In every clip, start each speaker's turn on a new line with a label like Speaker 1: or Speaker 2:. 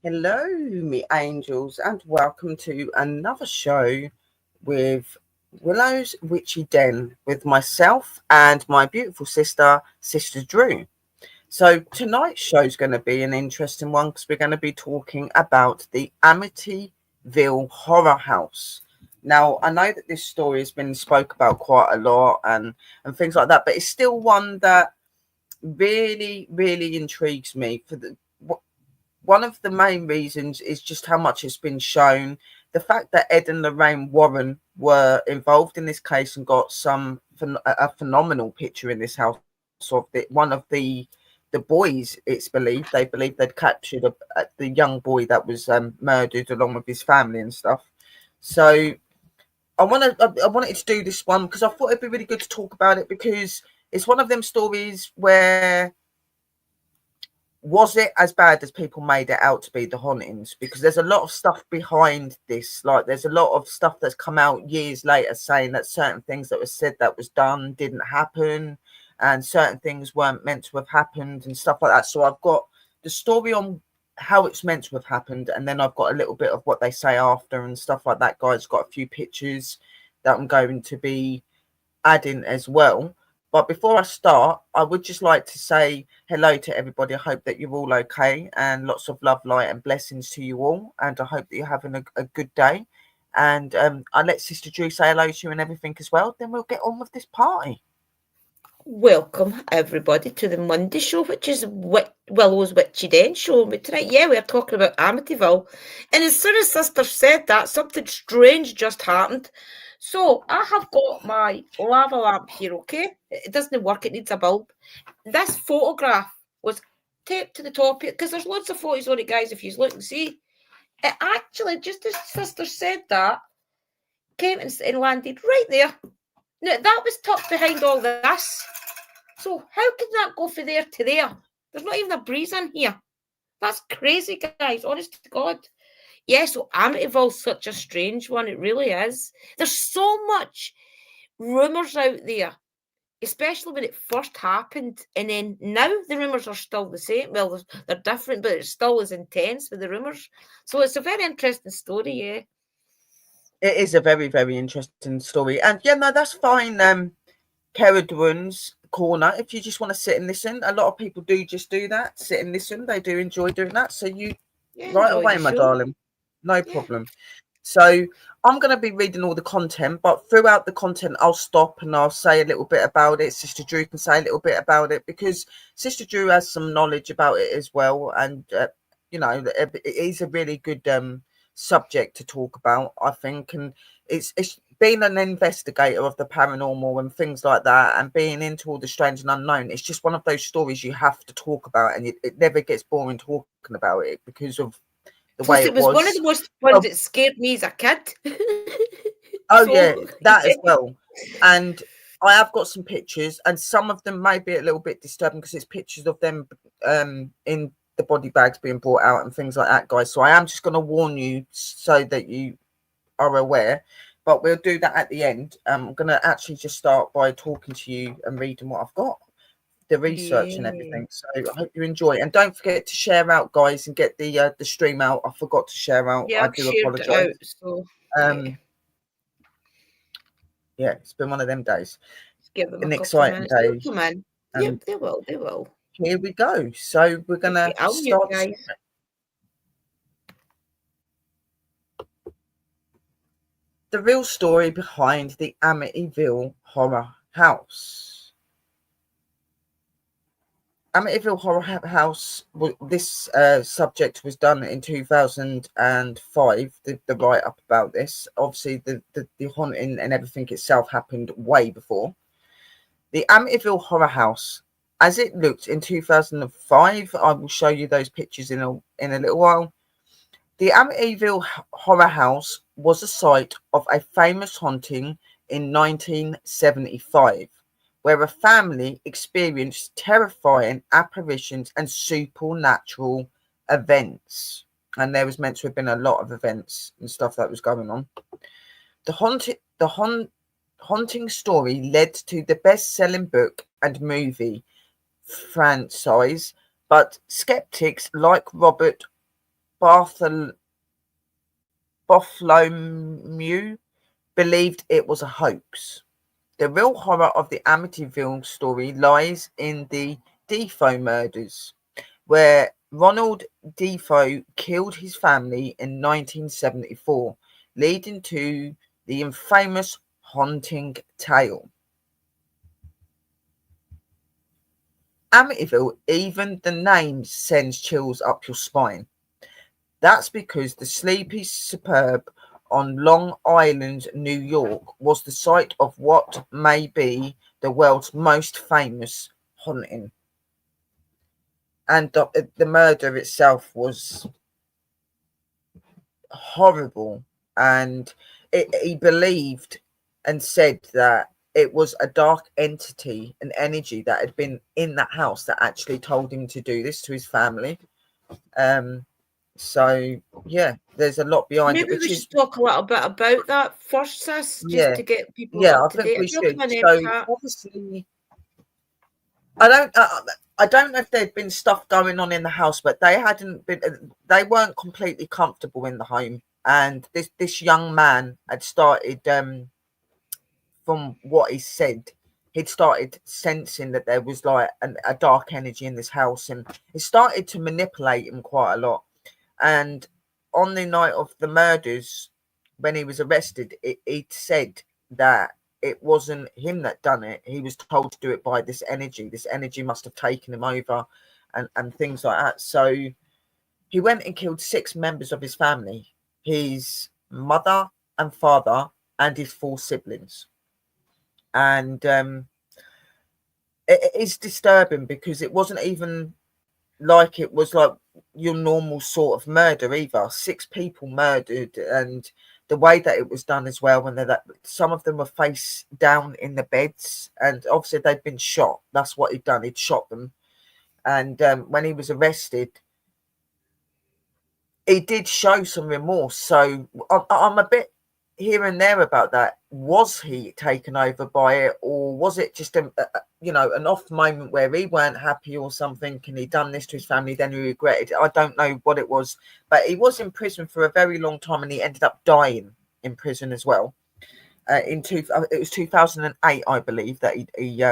Speaker 1: Hello, me angels, and welcome to another show with Willow's Witchy Den with myself and my beautiful sister, Sister Drew. So tonight's show is going to be an interesting one because we're going to be talking about the Amityville Horror House. Now, I know that this story has been spoke about quite a lot and things like that, but it's still one that really intrigues me for the one of the main reasons is just how much it's been shown. The fact that Ed and Lorraine Warren were involved in this case and got a phenomenal picture in this house of one of the boys. It's believed they'd captured the young boy that was murdered along with his family and stuff. So I wanted to do this one because I thought it'd be really good to talk about it because it's one of them stories where was it as bad as people made it out to be, the hauntings? Because there's a lot of stuff behind this. Like there's a lot of stuff that's come out years later saying that certain things that was said that was done didn't happen and certain things weren't meant to have happened and stuff like that. So I've got the story on how it's meant to have happened, and then I've got a little bit of what they say after and stuff like that. Guys, got a few pictures that I'm going to be adding as well. But before I start, I would just like to say hello to everybody. I hope that you're all okay and lots of love, light, and blessings to you all. And I hope that you're having a good day. And I'll let Sister Drew say hello to you and everything as well. Then we'll get on with this party.
Speaker 2: Welcome everybody to the Monday show, which is Willow's Witchy Den show. But tonight, we're talking about Amityville. And as soon as Sister said that, something strange just happened. So I have got my lava lamp here, okay? It doesn't work, it needs a bulb. This photograph was taped to the top here, because there's loads of photos on it, guys, if you look and see. It actually, just as Sister said that, came and landed right there. Now, that was tucked behind all this. So how can that go from there to there? There's not even a breeze in here. That's crazy, guys. Honest to God. Yeah, so Amityville's such a strange one. It really is. There's so much rumours out there, especially when it first happened. And then now the rumours are still the same. Well, they're different, but it's still as intense with the rumours. So it's a very interesting story, yeah.
Speaker 1: It is a very interesting story. And yeah, no, that's fine. Cara Duan's corner. If you just want to sit and listen, a lot of people do just do that, sit and listen. They do enjoy doing that. So you right
Speaker 2: Enjoy
Speaker 1: away,
Speaker 2: the
Speaker 1: my
Speaker 2: show.
Speaker 1: darling. No
Speaker 2: Yeah.
Speaker 1: problem. So I'm going to be reading all the content, but throughout the content, I'll stop and I'll say a little bit about it. Sister Drew can say a little bit about it because Sister Drew has some knowledge about it as well. And, it is a really good subject to talk about, I think. And it's being an investigator of the paranormal and things like that and being into all the strange and unknown. It's just one of those stories you have to talk about, and it never gets boring talking about it because of the way
Speaker 2: Plus,
Speaker 1: it
Speaker 2: it was one of
Speaker 1: was.
Speaker 2: the most
Speaker 1: Oh,
Speaker 2: ones that scared me as a kid.
Speaker 1: oh
Speaker 2: So,
Speaker 1: yeah, that as well. And I have got some pictures, and some of them may be a little bit disturbing because it's pictures of them in the body bags being brought out and things like that, guys. So I am just going to warn you so that you are aware. But we'll do that at the end. I'm going to actually just start by talking to you and reading what I've got, the research and
Speaker 2: yeah.
Speaker 1: everything. So I hope you enjoy, and don't forget to share out, guys, and get the stream out. I forgot to share out.
Speaker 2: Yeah,
Speaker 1: I
Speaker 2: I've
Speaker 1: do
Speaker 2: shared it out.
Speaker 1: apologise.
Speaker 2: So, yeah,
Speaker 1: Um, yeah, it's been one of them days,
Speaker 2: just give them a
Speaker 1: an
Speaker 2: couple of
Speaker 1: exciting
Speaker 2: minutes. They'll
Speaker 1: day,
Speaker 2: come in. Yep,
Speaker 1: and
Speaker 2: they will. They will.
Speaker 1: here we go. So we're
Speaker 2: Okay,
Speaker 1: gonna
Speaker 2: I'll mute,
Speaker 1: start.
Speaker 2: guys.
Speaker 1: The real story behind the Amityville Horror House. Amityville Horror House. This subject was done in 2005. The write up about this, obviously, the haunting and everything itself happened way before. The Amityville Horror House, as it looked in 2005, I will show you those pictures in a little while. The Amityville Horror House was the site of a famous haunting in 1975, where a family experienced terrifying apparitions and supernatural events. And there was meant to have been a lot of events and stuff that was going on. The haunting story led to the best-selling book and movie franchise, but skeptics like Robert Bartholomew believed it was a hoax. The real horror of the Amityville story lies in the Defoe murders, where Ronald Defoe killed his family in 1974, leading to the infamous haunting tale. Amityville, even the name sends chills up your spine. That's because the sleepy suburb on Long Island, New York, was the site of what may be the world's most famous haunting. And the murder itself was horrible. And he believed and said that it was a dark entity, an energy that had been in that house that actually told him to do this to his family. So yeah, there's a lot behind it,
Speaker 2: Maybe we
Speaker 1: which is
Speaker 2: should talk a little bit about that first, sis, just
Speaker 1: yeah,
Speaker 2: to get people
Speaker 1: yeah. I
Speaker 2: up to
Speaker 1: think
Speaker 2: date.
Speaker 1: we
Speaker 2: If you're
Speaker 1: should.
Speaker 2: coming in,
Speaker 1: So
Speaker 2: Pat,
Speaker 1: obviously, I don't. I don't know if there'd been stuff going on in the house, but they hadn't been. They weren't completely comfortable in the home, and this young man had started. From what he said, he'd started sensing that there was like a dark energy in this house, and it started to manipulate him quite a lot. And on the night of the murders, when he was arrested, he'd said that it wasn't him that done it. He was told to do it by this energy. This energy must have taken him over, and things like that. So he went and killed 6 members of his family: his mother and father, and his 4 siblings. And it's disturbing because it wasn't even like it was like your normal sort of murder either. 6 people murdered, and the way that it was done as well, when that some of them were face down in the beds, and obviously they'd been shot. That's what he'd done. He'd shot them. And when he was arrested, he did show some remorse. So I'm a bit here and there about that. Was he taken over by it, or was it just an off moment where he weren't happy or something, and he done this to his family, then he regretted it? I don't know what it was, but he was in prison for a very long time, and he ended up dying in prison as well. It was 2008, I believe, that he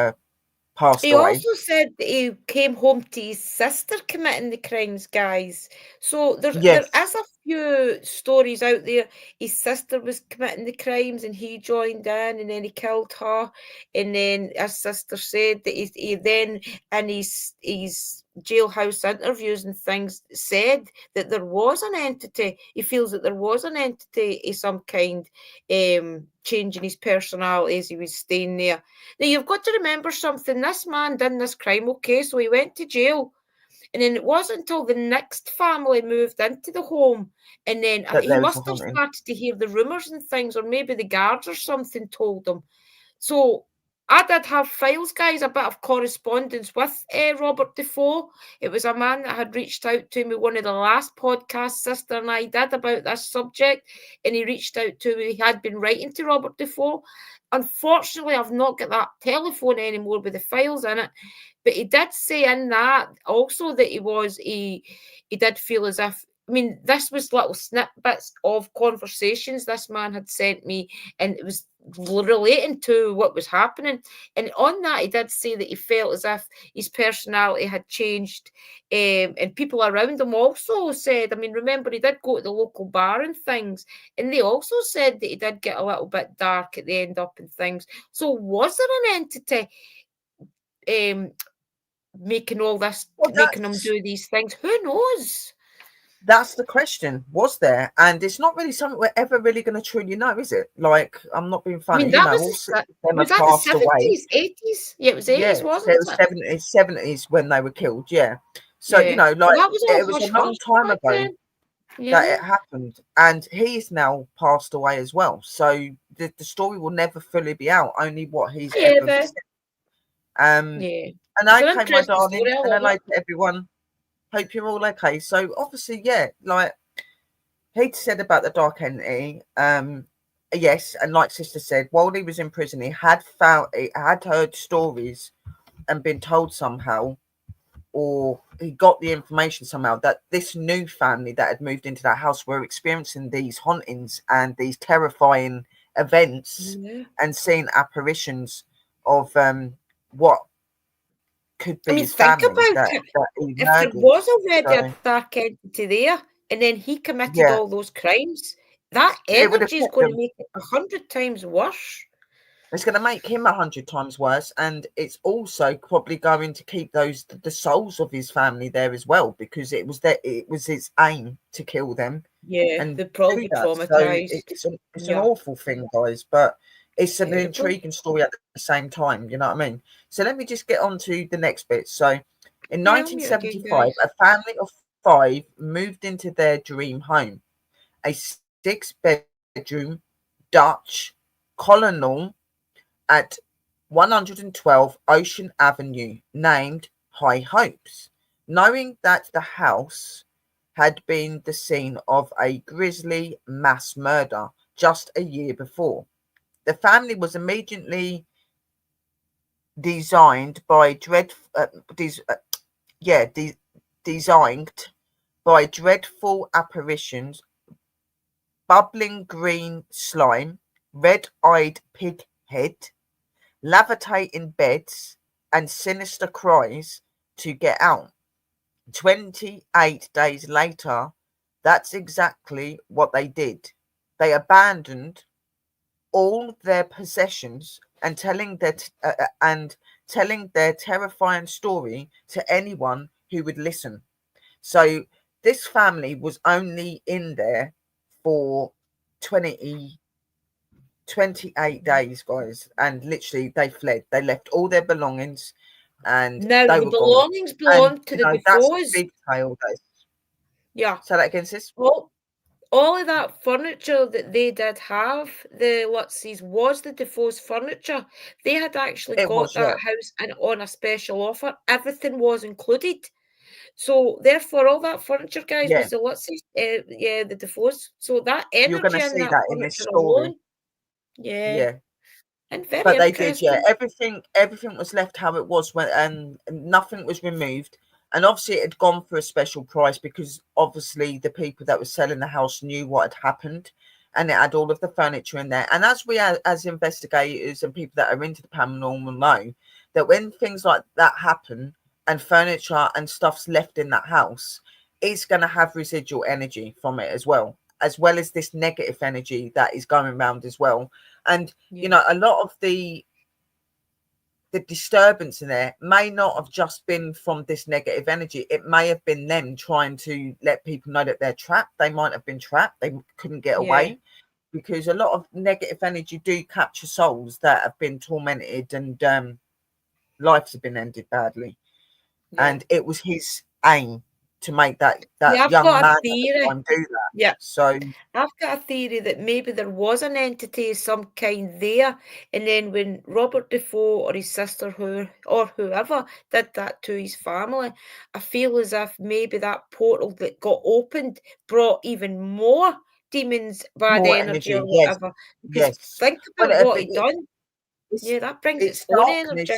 Speaker 1: passed
Speaker 2: he
Speaker 1: away.
Speaker 2: also said that he came home to his sister committing the crimes, guys. So there
Speaker 1: Yes,
Speaker 2: is a few stories out there. His sister was committing the crimes and he joined in and then he killed her. And then his sister said that he then in his jailhouse interviews and things said that there was an entity. He feels that there was an entity of some kind changing his personality as he was staying there. Now, you've got to remember something. This man done this crime, okay, so he went to jail. And then it wasn't until the next family moved into the home. And then
Speaker 1: that
Speaker 2: he
Speaker 1: there was a
Speaker 2: must have
Speaker 1: haunting.
Speaker 2: started to hear the rumours and things, or maybe the guards or something told him. So I did have files, guys, a bit of correspondence with Robert Defoe. It was a man that had reached out to me, one of the last podcasts Sister and I did about this subject, and he reached out to me. He had been writing to Robert Defoe. Unfortunately, I've not got that telephone anymore with the files in it, but he did say in that also that he did feel as if, I mean, this was little snippets of conversations this man had sent me, and it was relating to what was happening. And on that, he did say that he felt as if his personality had changed. And people around him also said, I mean, remember, he did go to the local bar and things, and they also said that he did get a little bit dark at the end up and things. So, was there an entity um, making all this,
Speaker 1: Well,
Speaker 2: making him do these things? Who knows?
Speaker 1: that's the question. Was there? And it's not really something we're ever really going to truly know, is it? Like, I'm not being
Speaker 2: I mean,
Speaker 1: funny.
Speaker 2: that was
Speaker 1: All 6 of them
Speaker 2: was
Speaker 1: have
Speaker 2: that the
Speaker 1: passed away.
Speaker 2: 70s, 80s? Yeah, it was
Speaker 1: Yeah,
Speaker 2: 80s,
Speaker 1: so
Speaker 2: wasn't
Speaker 1: it was
Speaker 2: it?
Speaker 1: 70s when they were killed. Yeah. So,
Speaker 2: Yeah. Well,
Speaker 1: like,
Speaker 2: that was all
Speaker 1: it was a
Speaker 2: hush
Speaker 1: long
Speaker 2: hush
Speaker 1: time
Speaker 2: back
Speaker 1: ago
Speaker 2: then.
Speaker 1: that
Speaker 2: Yeah.
Speaker 1: it happened. And he's now passed away as well. So the story will never fully be out, only what he's
Speaker 2: Yeah,
Speaker 1: ever
Speaker 2: but
Speaker 1: said. And
Speaker 2: yeah. It's an
Speaker 1: okay, my
Speaker 2: interesting
Speaker 1: darling,
Speaker 2: story. I
Speaker 1: and
Speaker 2: love
Speaker 1: hello
Speaker 2: it.
Speaker 1: to everyone. Hope you're all okay. So obviously, yeah, like he said about the dark entity. Yes, and like Sister said, while he was in prison, he had heard stories and been told somehow or he got the information somehow that this new family that had moved into that house were experiencing these hauntings and these terrifying events
Speaker 2: Yeah.
Speaker 1: and seeing apparitions of what could
Speaker 2: I
Speaker 1: be
Speaker 2: mean,
Speaker 1: his
Speaker 2: think
Speaker 1: family
Speaker 2: about
Speaker 1: that
Speaker 2: it.
Speaker 1: he
Speaker 2: If there
Speaker 1: murdered.
Speaker 2: was already a
Speaker 1: So
Speaker 2: dark entity there, and then he committed
Speaker 1: yeah,
Speaker 2: all those crimes, that
Speaker 1: it would
Speaker 2: energy is
Speaker 1: affect
Speaker 2: going to
Speaker 1: them.
Speaker 2: make it 100 times worse.
Speaker 1: It's going to make him 100 times worse, and it's also probably going to keep the souls of his family there as well, because it was its aim to kill them
Speaker 2: Yeah,
Speaker 1: and
Speaker 2: they'd probably
Speaker 1: do
Speaker 2: be
Speaker 1: that. So
Speaker 2: traumatized.
Speaker 1: it's an
Speaker 2: Yeah,
Speaker 1: awful thing, guys, but it's an
Speaker 2: terrible.
Speaker 1: intriguing story at the same time. You know what I mean? So let me just get on to the next bit. So in
Speaker 2: Yeah, I'll mute again,
Speaker 1: 1975,
Speaker 2: guys.
Speaker 1: a family of 5 moved into their dream home, a 6-bedroom Dutch colonial at 112 Ocean Avenue, named High Hopes, knowing that the house had been the scene of a grisly mass murder just a year before. The family was immediately designed by yeah, designed by dreadful apparitions, bubbling green slime, red-eyed pig head, levitating beds, and sinister cries to get out. 28 days later, that's exactly what they did. They abandoned all their possessions and telling their terrifying story to anyone who would listen. So this family was only in there for 20 28 days, guys, and literally they fled. They left all their belongings and
Speaker 2: Now,
Speaker 1: they
Speaker 2: the
Speaker 1: were gone.
Speaker 2: belongings
Speaker 1: And
Speaker 2: belong to the
Speaker 1: that's a
Speaker 2: Defoes.
Speaker 1: big tale, guys.
Speaker 2: Yeah.
Speaker 1: Say that again, sis.
Speaker 2: All of that furniture that they did have, the Lutzes, was the Defoe's furniture. They had actually
Speaker 1: It
Speaker 2: got
Speaker 1: was, yeah.
Speaker 2: that house and on a special offer. Everything was included. So therefore, all that furniture, guys,
Speaker 1: Yeah.
Speaker 2: was the Lutzes, yeah, the Defoes. So that
Speaker 1: You're gonna
Speaker 2: energy in
Speaker 1: see
Speaker 2: that
Speaker 1: that in this
Speaker 2: furniture
Speaker 1: story.
Speaker 2: alone, yeah,
Speaker 1: Yeah.
Speaker 2: and very
Speaker 1: But they did, yeah.
Speaker 2: interesting.
Speaker 1: Everything was left how it was when and nothing was removed. And obviously it had gone for a special price because obviously the people that were selling the house knew what had happened and it had all of the furniture in there. And as we as investigators and people that are into the paranormal know that when things like that happen and furniture and stuff's left in that house, it's gonna have residual energy from it as well as this negative energy that is going around as well. And you
Speaker 2: Yeah,
Speaker 1: know, a lot of the disturbance in there may not have just been from this negative energy. It may have been them trying to let people know that they're trapped. They might have been trapped. They couldn't get
Speaker 2: yeah,
Speaker 1: away because a lot of negative energy do capture souls that have been tormented and lives have been ended badly.
Speaker 2: yeah.
Speaker 1: And it was his aim to make
Speaker 2: Yeah,
Speaker 1: that
Speaker 2: I've
Speaker 1: young
Speaker 2: got a
Speaker 1: man at the
Speaker 2: theory.
Speaker 1: time do that.
Speaker 2: Yeah,
Speaker 1: So
Speaker 2: I've got a theory that maybe there was an entity of some kind there, and then when Robert Defoe or his sister or whoever did that to his family, I feel as if maybe that portal that got opened brought even more demons, bad
Speaker 1: more
Speaker 2: energy or
Speaker 1: energy, yes,
Speaker 2: whatever. Because
Speaker 1: yes.
Speaker 2: think
Speaker 1: Well,
Speaker 2: about what he done.
Speaker 1: it's
Speaker 2: Yeah, that brings its
Speaker 1: it's
Speaker 2: own energy.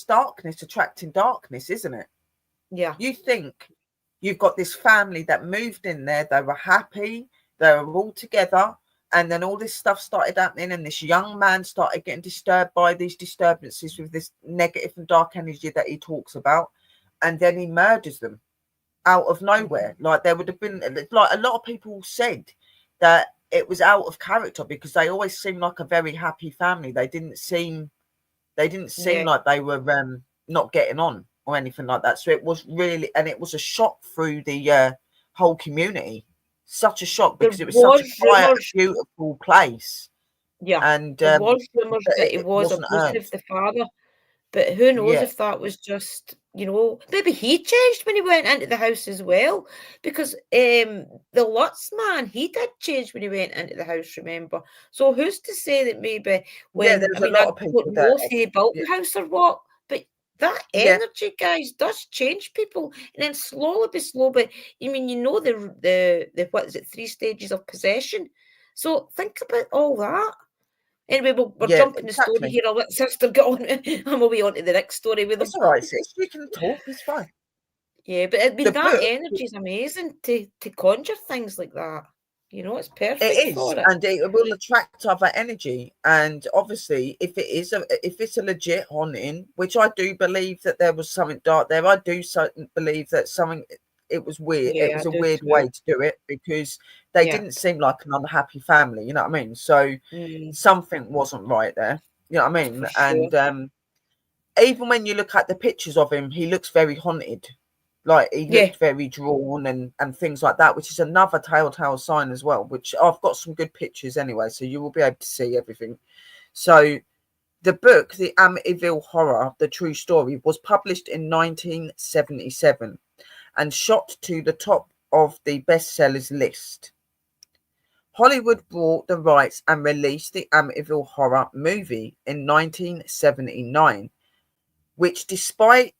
Speaker 1: darkness attracting darkness, isn't it?
Speaker 2: Yeah,
Speaker 1: You think you've got this family that moved in there, they were happy, they were all together, and then all this stuff started happening, and this young man started getting disturbed by these disturbances with this negative and dark energy that he talks about, and then he murders them out of nowhere. Like there would have been like a lot of people said that it was out of character because they always seemed like a very happy family. They didn't seem
Speaker 2: yeah.
Speaker 1: like they were not getting on or anything like that. So it was really, and it was a shock through the whole community. Such a shock
Speaker 2: There
Speaker 1: because it was such a
Speaker 2: was
Speaker 1: quiet,
Speaker 2: rumours.
Speaker 1: beautiful place,
Speaker 2: Yeah,
Speaker 1: and
Speaker 2: there was rumours
Speaker 1: but
Speaker 2: that he
Speaker 1: it
Speaker 2: was
Speaker 1: wasn't
Speaker 2: abusive,
Speaker 1: earned.
Speaker 2: the father. But who knows
Speaker 1: Yeah,
Speaker 2: if that was just, maybe he changed when he went into the house as well. Because the Lutz man, he did change when he went into the house, remember? So who's to say that maybe
Speaker 1: yeah.
Speaker 2: when,
Speaker 1: There's
Speaker 2: I
Speaker 1: a
Speaker 2: mean,
Speaker 1: lot
Speaker 2: I
Speaker 1: of
Speaker 2: don't
Speaker 1: people that,
Speaker 2: know if he built
Speaker 1: yeah,
Speaker 2: the house or what, but that
Speaker 1: yeah,
Speaker 2: energy, guys, does change people. And then slowly by slowly, I mean, the what is it, 3 stages of possession. So think about all that. Anyway, we're
Speaker 1: Yeah,
Speaker 2: jumping the story
Speaker 1: exactly.
Speaker 2: here. I'll let sister get on. I'm away on to the next story with
Speaker 1: It's
Speaker 2: them.
Speaker 1: all right, sis. You can talk. It's fine.
Speaker 2: Yeah, but I
Speaker 1: The
Speaker 2: mean that
Speaker 1: book,
Speaker 2: energy is amazing to conjure things like that. It's perfect
Speaker 1: it is,
Speaker 2: for it.
Speaker 1: and it will attract other energy. And obviously, if it's a legit haunting, which I do believe that there was something dark there, I do believe that something. It was weird. It
Speaker 2: Yeah, I
Speaker 1: was a
Speaker 2: do
Speaker 1: weird
Speaker 2: too.
Speaker 1: way to do it because they
Speaker 2: Yeah.
Speaker 1: didn't seem like an unhappy family. You know what I mean? So
Speaker 2: Mm,
Speaker 1: something wasn't right there. You know what I mean?
Speaker 2: for sure.
Speaker 1: And even when you look at the pictures of him, he looks very haunted. Like he
Speaker 2: Yeah.
Speaker 1: looked very drawn and things like that, which is another telltale sign as well. Which I've got some good pictures anyway, so you will be able to see everything. So the book, The Amityville Horror: The True Story, was published in 1977 and shot to the top of the bestsellers list. Hollywood bought the rights and released the Amityville Horror movie in 1979, which, despite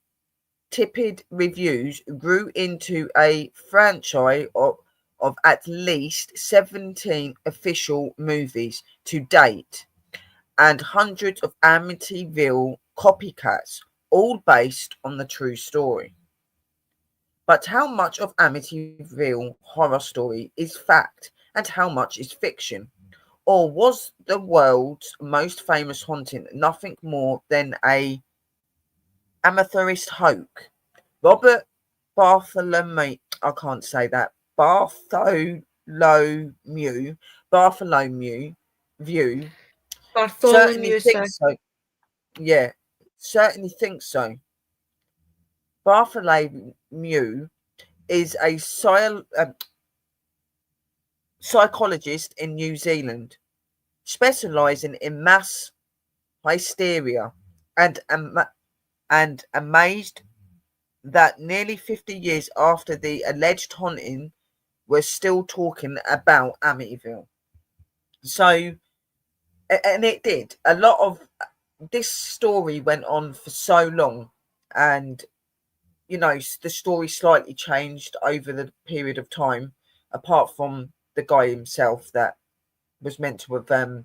Speaker 1: tepid reviews, grew into a franchise of at least 17 official movies to date and hundreds of Amityville copycats, all based on the true story. But how much of Amityville Horror Story is fact and how much is fiction? Or was the world's most famous haunting nothing more than a amateurist hoax? Robert Bartholomew, I can't say that. Bartholomew view certainly
Speaker 2: Bartholomew, sir.
Speaker 1: thinks so. Yeah, certainly thinks so. Bartholomew is a psychologist in New Zealand, specializing in mass hysteria, and amazed that nearly 50 years after the alleged haunting, we're still talking about Amityville. So, and it did. A lot of this story went on for so long, and the story slightly changed over the period of time, apart from the guy himself that was meant to have that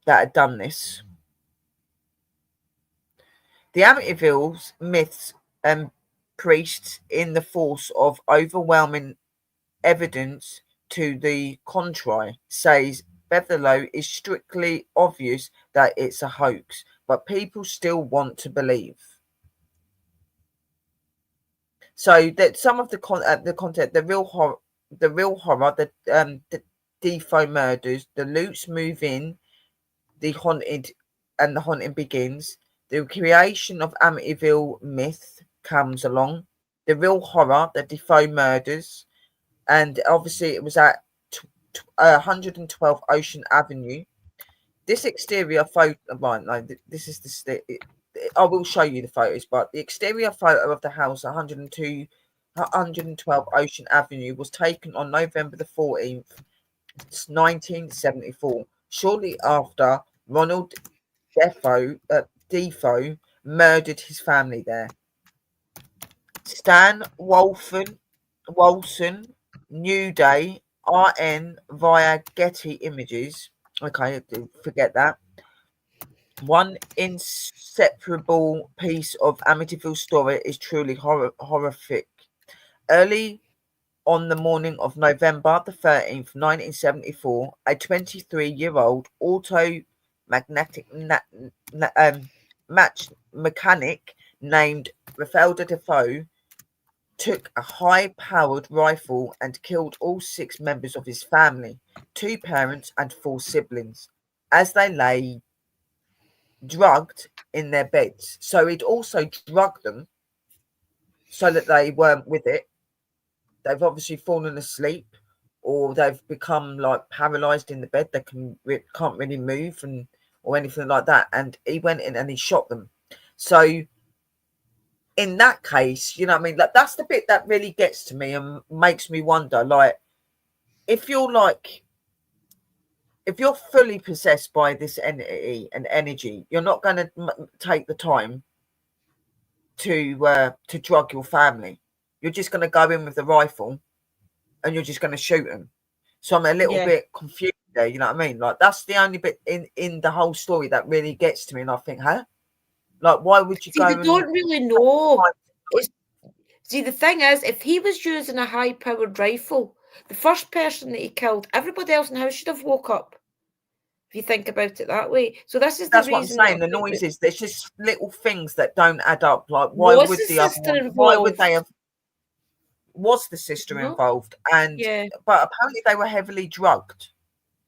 Speaker 1: had done this. The Amityville's myths and priests in the force of overwhelming evidence to the contrary, says Bethelow is strictly obvious that it's a hoax, but people still want to believe. So that some of the content, the real horror, the Defo murders, the Lutz move in, the haunted, and the haunting begins. The creation of Amityville myth comes along. The real horror, the Defoe murders, and obviously it was at 112 Ocean Avenue. This exterior photo, right? No, this is I will show you the photos, but the exterior photo of the house, 112 Ocean Avenue, was taken on November the 14th, 1974, shortly after Ronald Defoe murdered his family there. Stan Wolfson, New Day, RN via Getty Images. Okay, forget that. One inseparable piece of Amityville story is truly horrific. Early on the morning of November the 13th, 1974, a 23-year-old magnetic match mechanic named Rafael Defoe took a high-powered rifle and killed all 6 members of his family, 2 parents and 4 siblings, as they lay drugged in their beds. So he'd also drugged them so that they weren't with it. They've obviously fallen asleep, or they've become like paralyzed in the bed. They can't really move or anything like that. And he went in and he shot them. So in that case, you know what I mean? Like that's the bit that really gets to me and makes me wonder, like, if you're fully possessed by this entity and energy, you're not going to take the time to drug your family. You're just going to go in with the rifle and you're just going to shoot them. So I'm a little
Speaker 2: Yeah.
Speaker 1: bit confused there. You know what I mean? Like, that's the only bit in the whole story that really gets to me. And I think, huh? Like, why would you
Speaker 2: See,
Speaker 1: go
Speaker 2: they
Speaker 1: and
Speaker 2: don't really know. It's, see, the thing is, if he was using a high-powered rifle, the first person that he killed, everybody else in the house should have woke up. If you think about it that way. So this is the
Speaker 1: That's what I'm
Speaker 2: reason that I
Speaker 1: saying. The
Speaker 2: think that
Speaker 1: noises, there's just little things that don't add up. Like, why
Speaker 2: was
Speaker 1: would
Speaker 2: the
Speaker 1: the other
Speaker 2: sister
Speaker 1: one, why would
Speaker 2: involved?
Speaker 1: they have, was the sister
Speaker 2: No.
Speaker 1: involved? And,
Speaker 2: Yeah.
Speaker 1: but apparently they were heavily drugged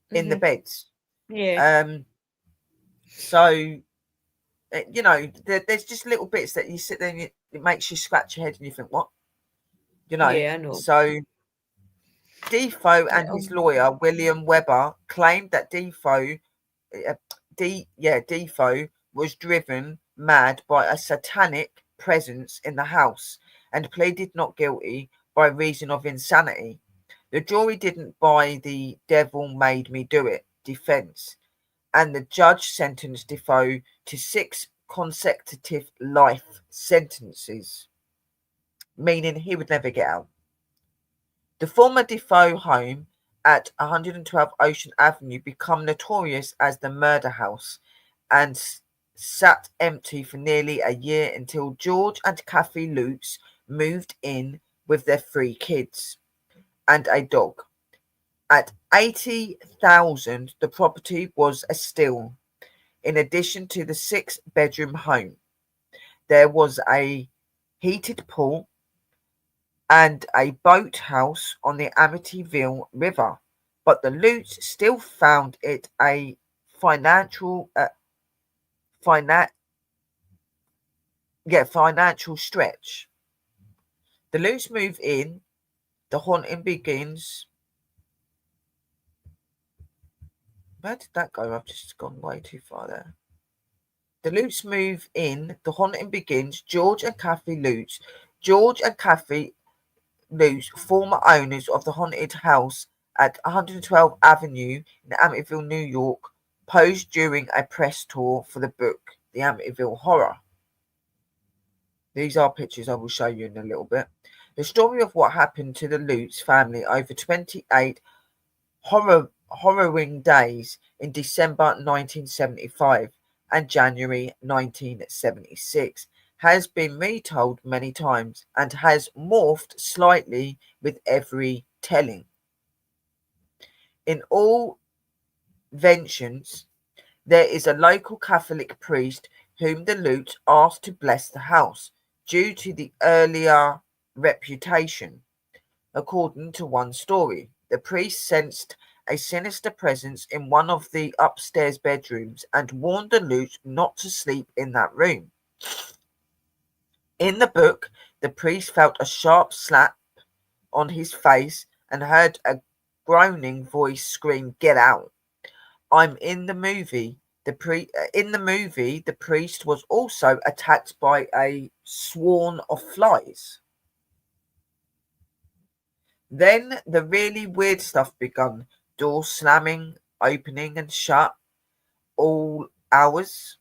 Speaker 1: in the beds.
Speaker 2: Yeah.
Speaker 1: So, you know, there's just little bits that you sit there and it makes you scratch your head and you think, what? You know?
Speaker 2: Yeah, I know.
Speaker 1: So, Defoe and his
Speaker 2: Um,
Speaker 1: lawyer, William Webber, claimed that Defoe was driven mad by a satanic presence in the house and pleaded not guilty by reason of insanity. The jury didn't buy the devil made me do it defense, and the judge sentenced Defoe to 6 consecutive life sentences, meaning he would never get out. The former Defoe home at 112 Ocean Avenue became notorious as the murder house and sat empty for nearly a year until George and Kathy Lutz moved in with their 3 kids and a dog. At 80,000, the property was a steal. In addition to the 6-bedroom home, there was a heated pool and a boathouse on the Amityville River, but the Lutz still found it a financial financial stretch. The Lutz move in, the haunting begins. Where did that go? I've just gone way too far there. The Lutz move in, the haunting begins. George and Kathy Lutz. George and Kathy Lutz, former owners of the haunted house at 112 Avenue in Amityville, New York, posed during a press tour for the book, The Amityville Horror. These are pictures I will show you in a little bit. The story of what happened to the Lutz family over 28 harrowing days in December 1975 and January 1976 has been retold many times and has morphed slightly with every telling. In all vengeance, there is a local Catholic priest whom the Lutz asked to bless the house due to the earlier reputation. According to one story, the priest sensed a sinister presence in one of the upstairs bedrooms and warned the Lutz not to sleep in that room. In the book, the priest felt a sharp slap on his face and heard a groaning voice scream, "Get out." I'm in the movie. In the movie, the priest was also attacked by a swarm of flies. Then the really weird stuff begun. Doors slamming, opening and shut all hours.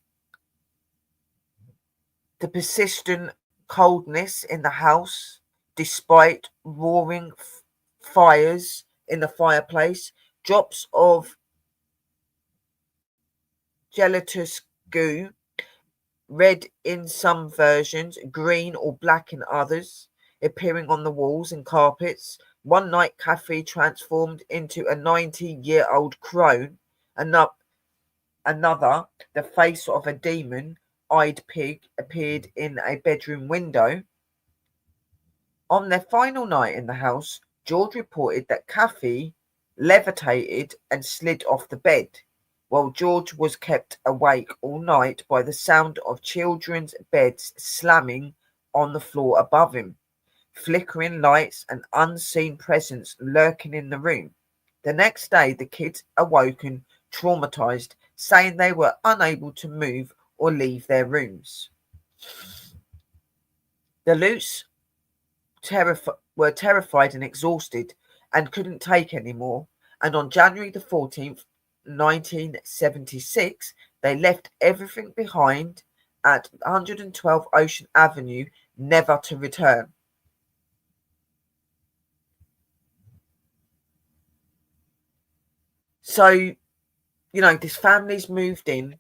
Speaker 1: The persistent coldness in the house, despite roaring fires in the fireplace. Drops of gelatinous goo, red in some versions, green or black in others, appearing on the walls and carpets. One night, Kathy transformed into a 90-year-old crone. Another, the face of a demon-eyed pig, appeared in a bedroom window. On their final night in the house, George reported that Kathy levitated and slid off the bed, while George was kept awake all night by the sound of children's beds slamming on the floor above him, flickering lights, and unseen presence lurking in the room. The next day, the kids awoken traumatized, saying they were unable to move or leave their rooms. The Lutz were terrified and exhausted and couldn't take any more, and on January the 14th, 1976, they left everything behind at 112 Ocean Avenue, never to return. So, this family's moved in,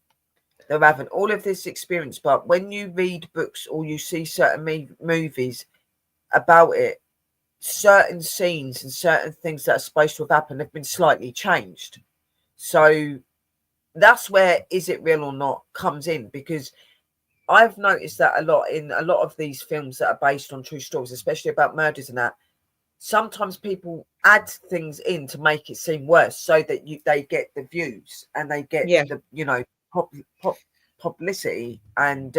Speaker 1: they're having all of this experience, but when you read books or you see certain movies about it, certain scenes and certain things that are supposed to have happened have been slightly changed. So that's where is it real or not comes in, because I've noticed that a lot in a lot of these films that are based on true stories, especially about murders and that. Sometimes people add things in to make it seem worse, so that they get the views and they get
Speaker 2: Yeah.
Speaker 1: the pop, publicity, and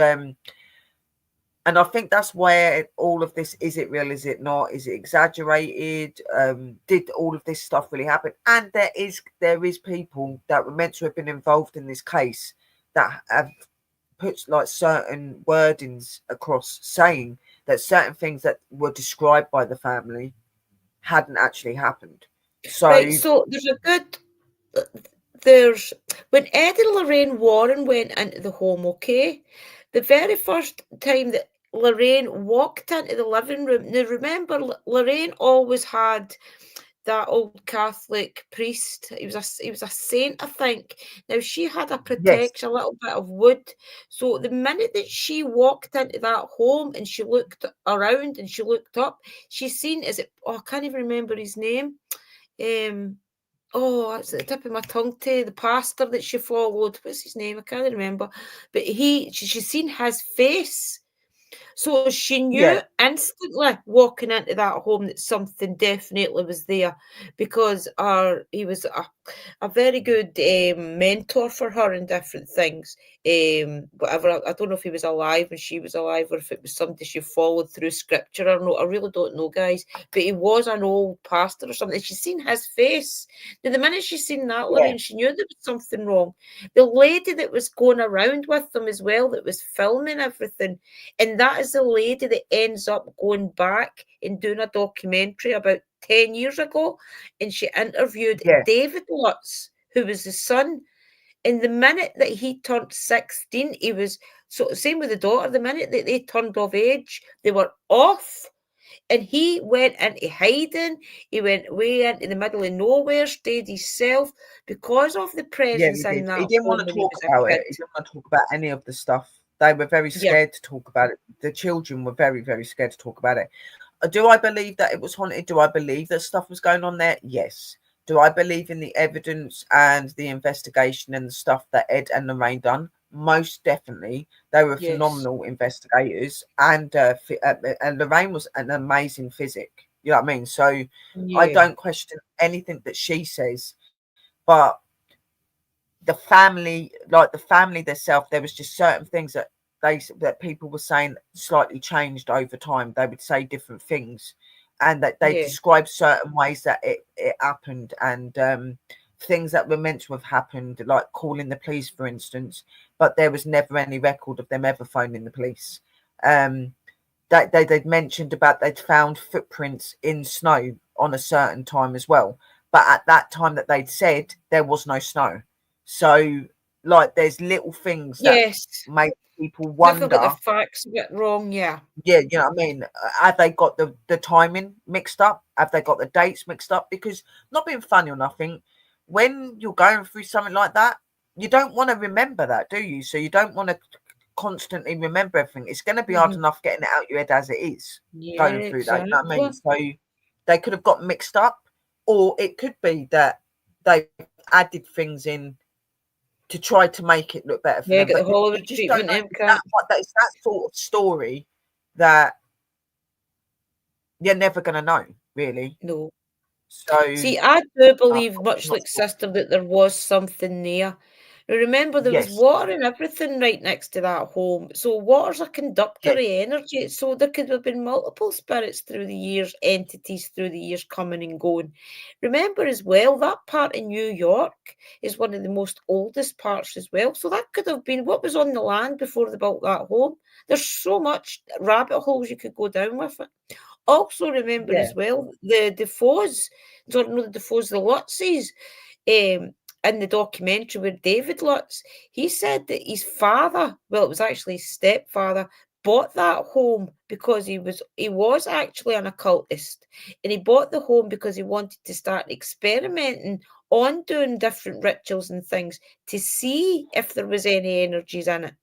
Speaker 1: I think that's where all of this, is it real, is it not, is it exaggerated, did all of this stuff really happen? And there is people that were meant to have been involved in this case that have put like certain wordings across, saying that certain things that were described by the family hadn't actually happened.
Speaker 2: Right,
Speaker 1: So
Speaker 2: so there's when Ed and Lorraine Warren went into the home, okay, the very first time that Lorraine walked into the living room, now remember, Lorraine always had that old Catholic priest. He was a saint, I think. Now she had a
Speaker 1: yes,
Speaker 2: protection, a little bit of wood. So the minute that she walked into that home and she looked around and she looked up, she seen, is it, oh, I can't even remember his name. Oh, it's at the tip of my tongue, to the pastor that she followed. What's his name? I can't remember. But she seen his face. So she knew
Speaker 1: yeah,
Speaker 2: instantly walking into that home that something definitely was there, because he was a very good mentor for her in different things. Whatever, I don't know if he was alive when she was alive, or if it was somebody she followed through scripture or not. I really don't know, guys. But he was an old pastor or something. She seen his face. Now, the minute she seen that,
Speaker 1: yeah,
Speaker 2: Lorraine, she knew there was something wrong. The lady that was going around with them as well, that was filming everything, and that is the lady that ends up going back and doing a documentary about 10 years ago. And she interviewed
Speaker 1: yeah,
Speaker 2: David Lutz, who was the son. And the minute that he turned 16, he was, so same with the daughter, the minute that they turned of age, they were off. And he went into hiding. He went way into the middle of nowhere, stayed himself because of the
Speaker 1: yeah.
Speaker 2: presence
Speaker 1: He
Speaker 2: in
Speaker 1: did.
Speaker 2: that
Speaker 1: He didn't want
Speaker 2: home
Speaker 1: to
Speaker 2: when he
Speaker 1: talk
Speaker 2: was a
Speaker 1: about it.
Speaker 2: kid.
Speaker 1: He didn't want to talk about any of the stuff. They were very
Speaker 2: Yeah.
Speaker 1: scared to talk about it. The children were very, very scared to talk about it. Do I believe that it was haunted? Do I believe that stuff was going on there? Yes. Do I believe in the evidence and the investigation and the stuff that Ed and Lorraine done? Most definitely. They were
Speaker 2: Yes.
Speaker 1: phenomenal investigators, and Lorraine was an amazing physic. You know what I mean? So I
Speaker 2: Yeah.
Speaker 1: don't question anything that she says, but the family themselves, there was just certain things that people were saying slightly changed over time. They would say different things, and that they
Speaker 2: Yeah.
Speaker 1: described certain ways that it happened, and things that were meant to have happened, like calling the police, for instance, but there was never any record of them ever phoning the police. um that they'd mentioned about they'd found footprints in snow on a certain time as well, but at that time that they'd said, there was no snow. So, like, there's little things that
Speaker 2: Yes.
Speaker 1: make people
Speaker 2: Definitely got the
Speaker 1: wonder.
Speaker 2: facts a bit wrong, yeah.
Speaker 1: Yeah, you know what I mean? Have they got the timing mixed up? Have they got the dates mixed up? Because, not being funny or nothing, when you're going through something like that, you don't want to remember that, do you? So you don't want to constantly remember everything. It's going to be hard
Speaker 2: Mhm.
Speaker 1: enough getting it out your head as it is,
Speaker 2: Yeah,
Speaker 1: going through that. You know what I mean?
Speaker 2: exactly.
Speaker 1: So they could have got mixed up, or it could be that they've added things in to try to make it look better for
Speaker 2: Yeah,
Speaker 1: them.
Speaker 2: get
Speaker 1: But
Speaker 2: the
Speaker 1: you
Speaker 2: Hollywood
Speaker 1: just don't
Speaker 2: treatment,
Speaker 1: know.
Speaker 2: them cat.
Speaker 1: It's that sort of story that you're never going to know, really.
Speaker 2: No.
Speaker 1: So
Speaker 2: See, I do
Speaker 1: I'm
Speaker 2: believe, much
Speaker 1: not
Speaker 2: like
Speaker 1: sure.
Speaker 2: sister, that there was something there. Now, remember, there was
Speaker 1: Yes,
Speaker 2: water and everything right next to that home. So water's a conductor
Speaker 1: yes,
Speaker 2: of energy. So there could have been multiple spirits through the years, entities through the years coming and going. Remember as well, that part in New York is one of the most oldest parts as well. So that could have been what was on the land before they built that home. There's so much rabbit holes you could go down with it. Also, remember
Speaker 1: yeah,
Speaker 2: as well, the Defoes, don't know the Defoes, the Lutzes, in the documentary with David Lutz, he said that his father, well, it was actually his stepfather, bought that home because he was actually an occultist, and he bought the home because he wanted to start experimenting on doing different rituals and things to see if there was any energies in it.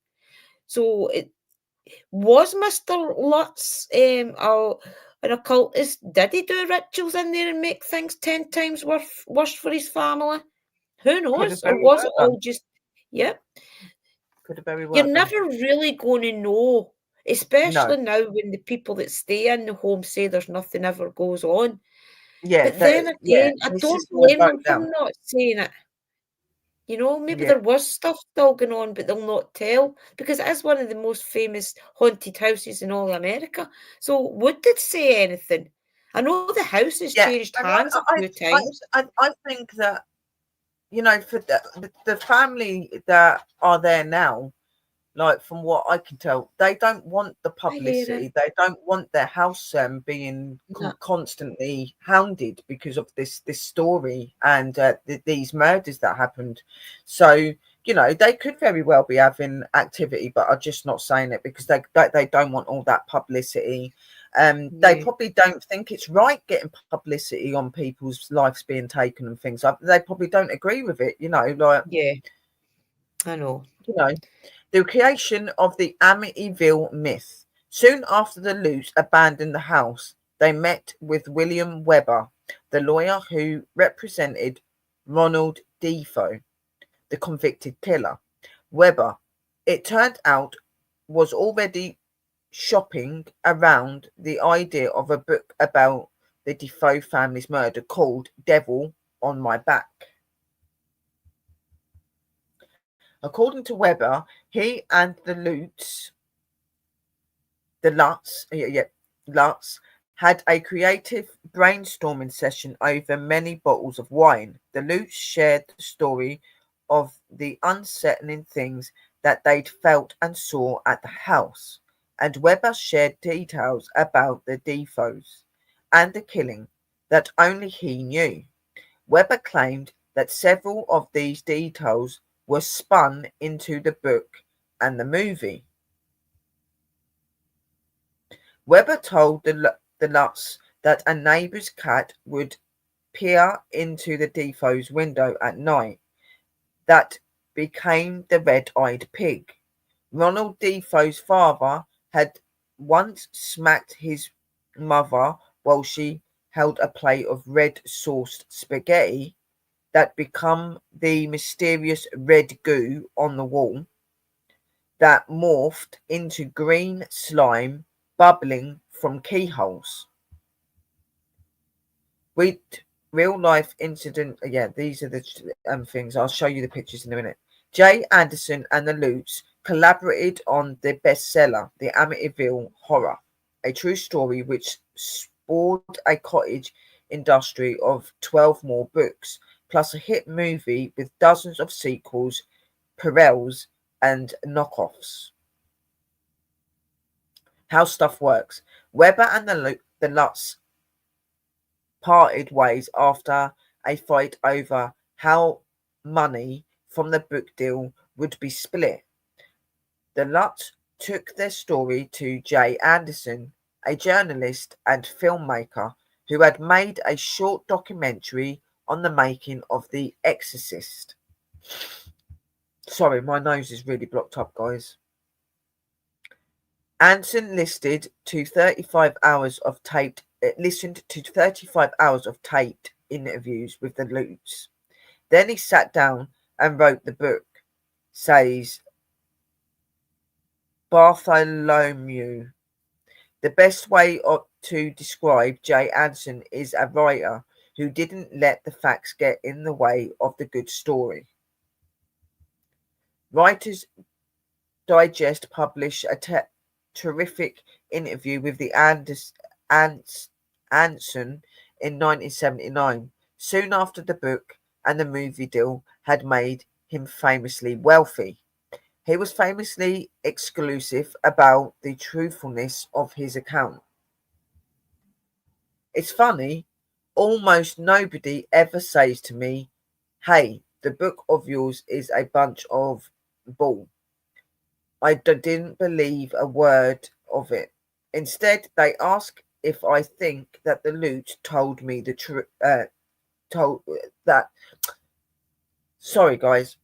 Speaker 2: So it was Mr. Lutz an occultist? Did he do rituals in there and make things 10 times worse for his family? Who
Speaker 1: Could have
Speaker 2: knows? Or
Speaker 1: very
Speaker 2: was
Speaker 1: well
Speaker 2: it
Speaker 1: done.
Speaker 2: all just, yeah?
Speaker 1: Could have very
Speaker 2: You're
Speaker 1: well done.
Speaker 2: never really going to know,
Speaker 1: No.
Speaker 2: especially now when the people that stay in the home say there's nothing ever goes on.
Speaker 1: Yeah,
Speaker 2: But then
Speaker 1: yeah,
Speaker 2: again, I
Speaker 1: this
Speaker 2: don't
Speaker 1: is my
Speaker 2: blame
Speaker 1: vote
Speaker 2: them for
Speaker 1: now.
Speaker 2: not saying it. Maybe
Speaker 1: Yeah.
Speaker 2: there was stuff still going on, but they'll not tell because it is one of the most famous haunted houses in all America. So would they say anything? I know the house has
Speaker 1: Yeah.
Speaker 2: changed
Speaker 1: And
Speaker 2: hands a few times.
Speaker 1: I think that, for the family that are there now, like from what I can tell, they don't want the
Speaker 2: I hear it.
Speaker 1: publicity. They don't want their house being
Speaker 2: No,
Speaker 1: constantly hounded because of this story and these murders that happened. So they could very well be having activity, but are just not saying it because they don't want all that publicity. They
Speaker 2: yeah,
Speaker 1: probably don't think it's right getting publicity on people's lives being taken and things. They probably don't agree with it. Like
Speaker 2: yeah, I know.
Speaker 1: you know. The creation of the Amityville myth. Soon after the Lutz abandoned the house, they met with William Webber, the lawyer who represented Ronald Defoe, the convicted killer. Webber, it turned out, was already shopping around the idea of a book about the Defoe family's murder called Devil on My Back. According to Webber, he and Lutz had a creative brainstorming session over many bottles of wine. The Lutz shared the story of the unsettling things that they'd felt and saw at the house, and Webber shared details about the Defoes and the killing that only he knew. Webber claimed that several of these details were spun into the book and the movie. Webber told the Lutz that a neighbour's cat would peer into the Defoe's window at night. That became the red-eyed pig. Ronald Defoe's father had once smacked his mother while she held a plate of red-sauced spaghetti that become the mysterious red goo on the wall that morphed into green slime bubbling from keyholes. We real life incident. Yeah, these are the things. I'll show you the pictures in a minute. Jay Anderson and the Lutz collaborated on the bestseller, The Amityville Horror, a true story which spawned a cottage industry of 12 more books, plus a hit movie with dozens of sequels, parallels, and knockoffs. How stuff works. Weber and the Lutz parted ways after a fight over how money from the book deal would be split. The Lutz took their story to Jay Anderson, a journalist and filmmaker who had made a short documentary on the making of The Exorcist. Sorry, my nose is really blocked up, guys. Anson listened to 35 hours of taped interviews with the Lutz. Then he sat down and wrote the book, says Bartholomew. The best way to describe Jay Anson is a writer who didn't let the facts get in the way of the good story. Writers Digest published a terrific interview with the Anson in 1979, soon after the book and the movie deal had made him famously wealthy. He was famously exclusive about the truthfulness of his account. It's funny, almost nobody ever says to me, "Hey, the book of yours is a bunch of bull." I didn't believe a word of it. Instead, they ask if I think that the Lutz told me the truth. Told that Sorry, guys.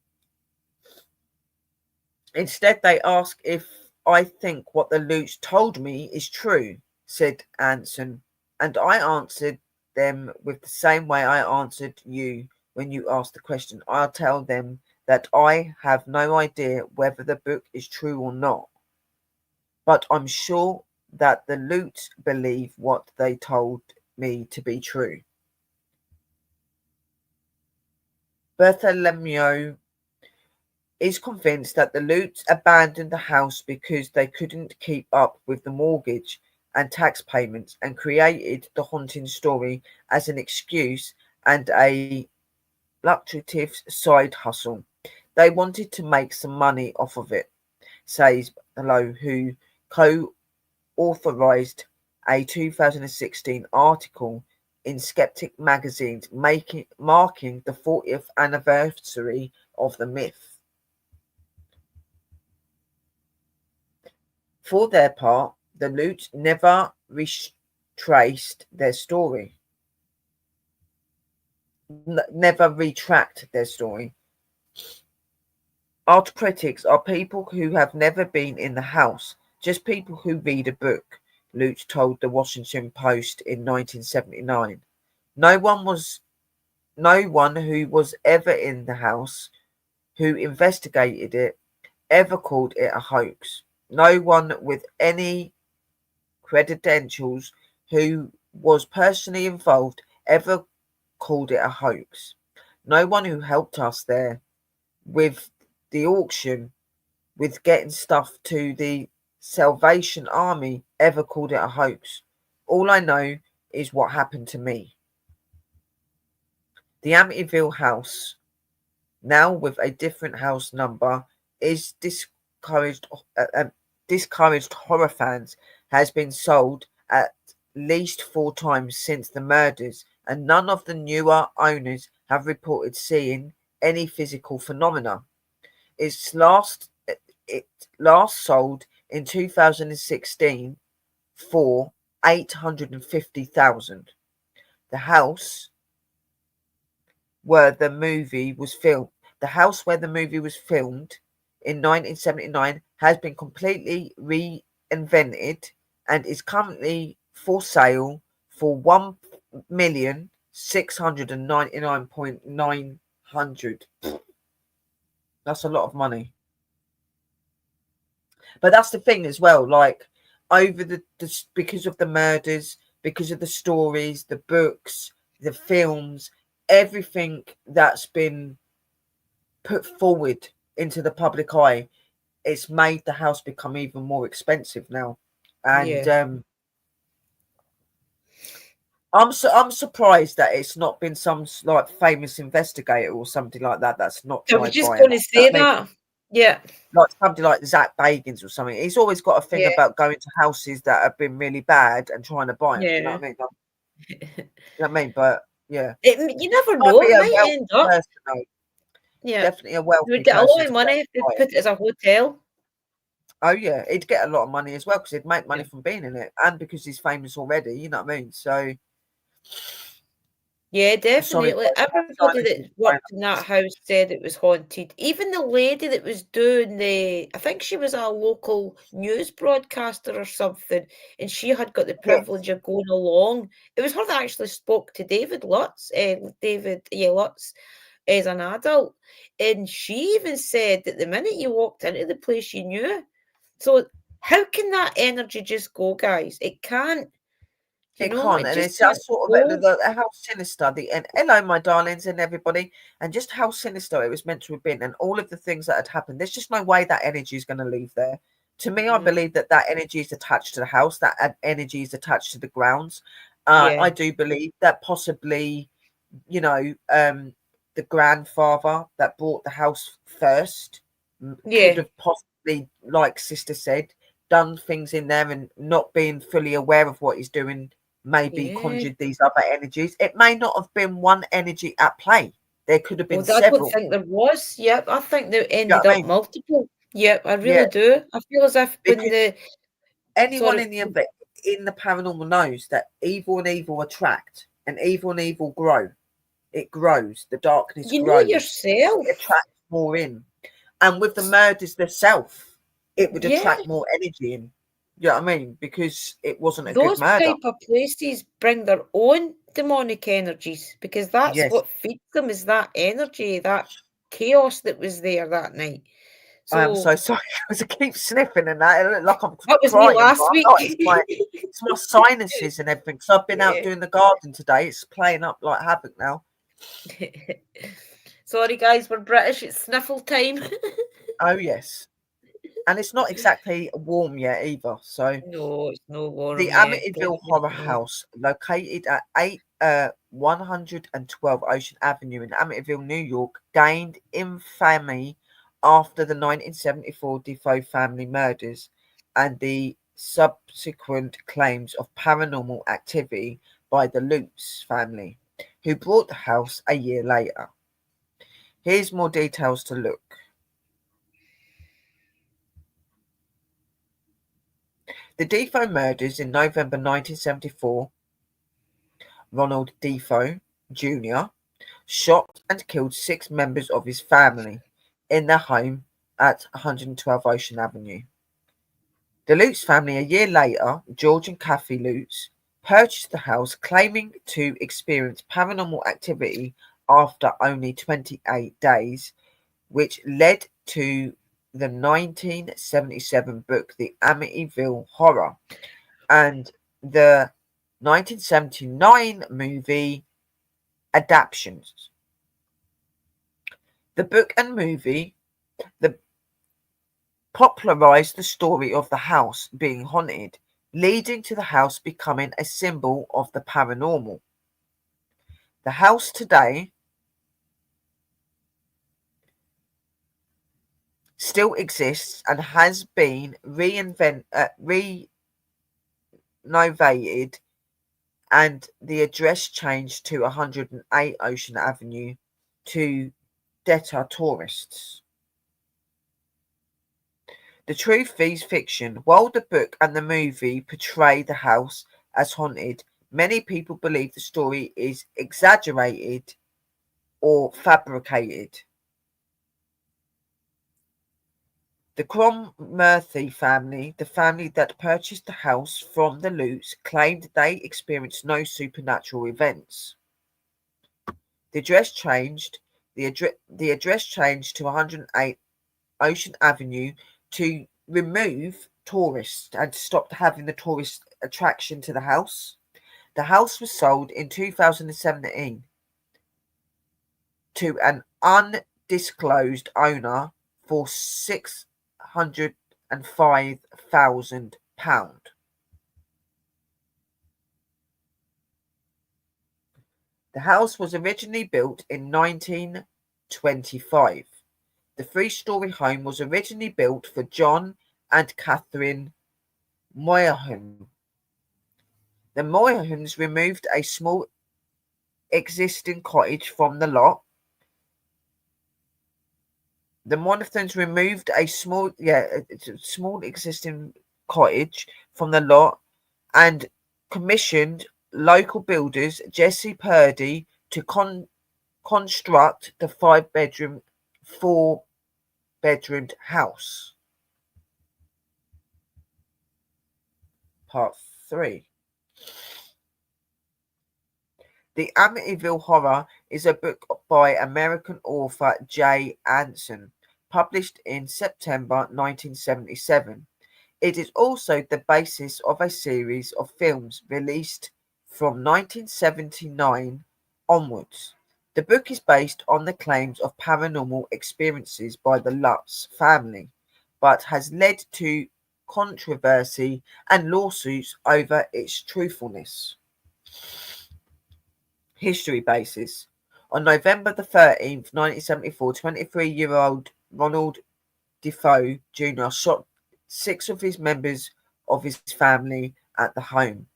Speaker 1: Instead, they ask if I think what the Lutz told me is true, said Anson, and I answered them with the same way I answered you when you asked the question. I'll tell them that I have no idea whether the book is true or not, but I'm sure that the Lutz believe what they told me to be true. Bartholomew is convinced that the Lutz abandoned the house because they couldn't keep up with the mortgage and tax payments and created the haunting story as an excuse and a lucrative side hustle. They wanted to make some money off of it, says Lowe, who co authorized a 2016 article in Skeptic magazine marking the 40th anniversary of the myth. For their part, the Lutz never retraced their story, never retract their story. Art critics are people who have never been in the house, just people who read a book, Lutz told the Washington Post in 1979. No one was no one who was ever in the house, who investigated it, ever called it a hoax. No one with any credentials who was personally involved ever called it a hoax. No one who helped us there with the auction, with getting stuff to the Salvation Army, ever called it a hoax. All I know is what happened to me. The Amityville house, now with a different house number, is discouraged horror fans, has been sold at least 4 times since the murders, and none of the newer owners have reported seeing any physical phenomena. Its last it last sold in 2016 for 850,000. The house where the movie was filmed, the house where the movie was filmed in 1979 has been completely reinvented and is currently for sale for 1,699,900. That's a lot of money. But that's the thing as well, like over the because of the murders, because of the stories, the books, the films, everything that's been put forward into the public eye, it's made the house become even more expensive now. And
Speaker 2: Yeah.
Speaker 1: I'm surprised that it's not been some like famous investigator or something like that that's not
Speaker 2: I was
Speaker 1: tried
Speaker 2: just
Speaker 1: buying
Speaker 2: going
Speaker 1: it.
Speaker 2: to
Speaker 1: You know
Speaker 2: say
Speaker 1: what I mean?
Speaker 2: that. Yeah.
Speaker 1: Like somebody like Zach Bagans or something. He's always got a thing
Speaker 2: Yeah.
Speaker 1: about going to houses that have been really bad and trying to buy them. Do you know
Speaker 2: Yeah.
Speaker 1: what I mean? You know what I mean? But yeah,
Speaker 2: You never
Speaker 1: might
Speaker 2: know.
Speaker 1: be
Speaker 2: It
Speaker 1: a
Speaker 2: might end
Speaker 1: wealthy
Speaker 2: up.
Speaker 1: person though.
Speaker 2: Yeah.
Speaker 1: Definitely a
Speaker 2: You would
Speaker 1: wealthy
Speaker 2: get a lot
Speaker 1: person
Speaker 2: of
Speaker 1: to be able
Speaker 2: money
Speaker 1: to
Speaker 2: if they
Speaker 1: buy it.
Speaker 2: put it as a hotel.
Speaker 1: Oh yeah, he'd get a lot of money as well because he'd make money
Speaker 2: Yeah.
Speaker 1: from being in it, and because he's famous already. You know what I mean? So
Speaker 2: Yeah,
Speaker 1: sorry,
Speaker 2: definitely.
Speaker 1: guys, my
Speaker 2: Everybody
Speaker 1: silence is
Speaker 2: that
Speaker 1: fine.
Speaker 2: worked in that house said it was haunted. Even the lady that was doing I think she was a local news broadcaster or something, and she had got the
Speaker 1: Yes,
Speaker 2: privilege of going along. It was her that actually spoke to David Lutz, as an adult. And she even said that the minute you walked into the place, you knew. So, how can that energy just go, guys? It can't,
Speaker 1: it can't,
Speaker 2: it
Speaker 1: and
Speaker 2: just
Speaker 1: it's
Speaker 2: can't
Speaker 1: just sort of
Speaker 2: go.
Speaker 1: how sinister the and hello, my darlings, and everybody, and just how sinister it was meant to have been, and all of the things that had happened. There's just no way that energy is going to leave there. To me, I
Speaker 2: No.
Speaker 1: believe that that energy is attached to the house. That energy is attached to the grounds. I
Speaker 2: Yeah.
Speaker 1: do believe that possibly, you know, the grandfather that bought the house first could
Speaker 2: Yeah.
Speaker 1: have possibly, like Sister said, done things in there and not being fully aware of what he's doing, maybe
Speaker 2: Yeah.
Speaker 1: conjured these other energies. It may not have been one energy at play. There could have
Speaker 2: Oh,
Speaker 1: been
Speaker 2: I don't
Speaker 1: several.
Speaker 2: think there was. Yep, I think there
Speaker 1: You know
Speaker 2: ended
Speaker 1: what I
Speaker 2: up
Speaker 1: mean?
Speaker 2: multiple. Yep, I
Speaker 1: Yeah,
Speaker 2: really do. I feel as if when
Speaker 1: because anyone
Speaker 2: sorry,
Speaker 1: in the paranormal knows that evil and evil attract and evil grow. it grows. The darkness
Speaker 2: You know
Speaker 1: grows.
Speaker 2: yourself.
Speaker 1: It attracts more in. And with the murders themselves, it would
Speaker 2: Yeah.
Speaker 1: attract more energy in. You know what I mean? Because it wasn't a good
Speaker 2: Those
Speaker 1: murder.
Speaker 2: type of places bring their own demonic energies because that's
Speaker 1: Yes.
Speaker 2: what feeds them is that energy, that chaos that was there that night.
Speaker 1: I am
Speaker 2: So
Speaker 1: so sorry because I keep sniffing and that. It looked like I'm
Speaker 2: that was me
Speaker 1: crying, but
Speaker 2: last
Speaker 1: I'm
Speaker 2: week.
Speaker 1: not. It's my sinuses and everything. So I've been out
Speaker 2: Yeah.
Speaker 1: doing the garden today. It's playing up like havoc now.
Speaker 2: Sorry guys, we're British, it's sniffle time.
Speaker 1: Oh yes. And it's not exactly warm yet either. So
Speaker 2: No, it's no
Speaker 1: the
Speaker 2: warm yet.
Speaker 1: Amityville
Speaker 2: Definitely
Speaker 1: Horror
Speaker 2: not.
Speaker 1: House, located at 112 Ocean Avenue in Amityville, New York, gained infamy after the 1974 Defoe family murders and the subsequent claims of paranormal activity by the Lutz family, who bought the house a year later. Here's more details to look. The Defoe murders in November 1974, Ronald Defoe Jr. shot and killed 6 members of his family in their home at 112 Ocean Avenue. The Lutz family, a year later, George and Kathy Lutz, purchased the house claiming to experience paranormal activity after only 28 days, which led to the 1977 book The Amityville Horror and the 1979 movie adaptations. The book and movie the popularized the story of the house being haunted, leading to the house becoming a symbol of the paranormal. The house today still exists and has been renovated and the address changed to 108 Ocean Avenue to deter tourists. The truth is fiction. While the book and the movie portray the house as haunted, many people believe the story is exaggerated or fabricated. The Cromarty family, the family that purchased the house from the Lutz, claimed they experienced no supernatural events. The address changed. The address changed to 108 Ocean Avenue to remove tourists and stop having the tourist attraction to the house. The house was sold in 2017 to an undisclosed owner for £605,000. The house was originally built in 1925. The 3-story home was originally built for John and Catherine Moyerham. The Moyerhams removed a small existing cottage from the lot. The Moyerhams removed a small existing cottage from the lot and commissioned local builders Jesse Purdy to construct the 4-bedroomed house. Part 3. The Amityville Horror is a book by American author Jay Anson, published in September 1977. It is also the basis of a series of films released from 1979 onwards. The book is based on the claims of paranormal experiences by the Lutz family, but has led to controversy and lawsuits over its truthfulness. History basis. On November the 13th, 1974, 23-year-old Ronald Defoe Jr. shot 6 of his members of his family at the home.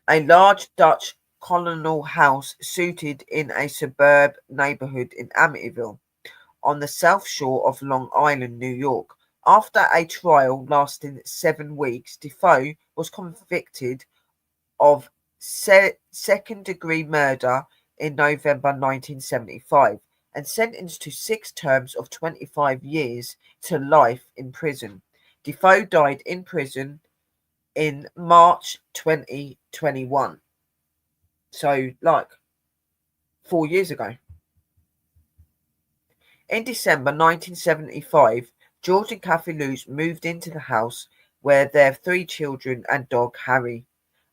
Speaker 1: A large Dutch colonial house suited in a suburb neighborhood in Amityville, on the south shore of Long Island, New York. After a trial lasting 7 weeks, Defoe was convicted of second-degree murder in November 1975 and sentenced to 6 terms of 25 years to life in prison. Defoe died in prison in March 2021. So, like 4 years ago. In December 1975, George and Kathy Lutz moved into the house where their 3 children and dog Harry.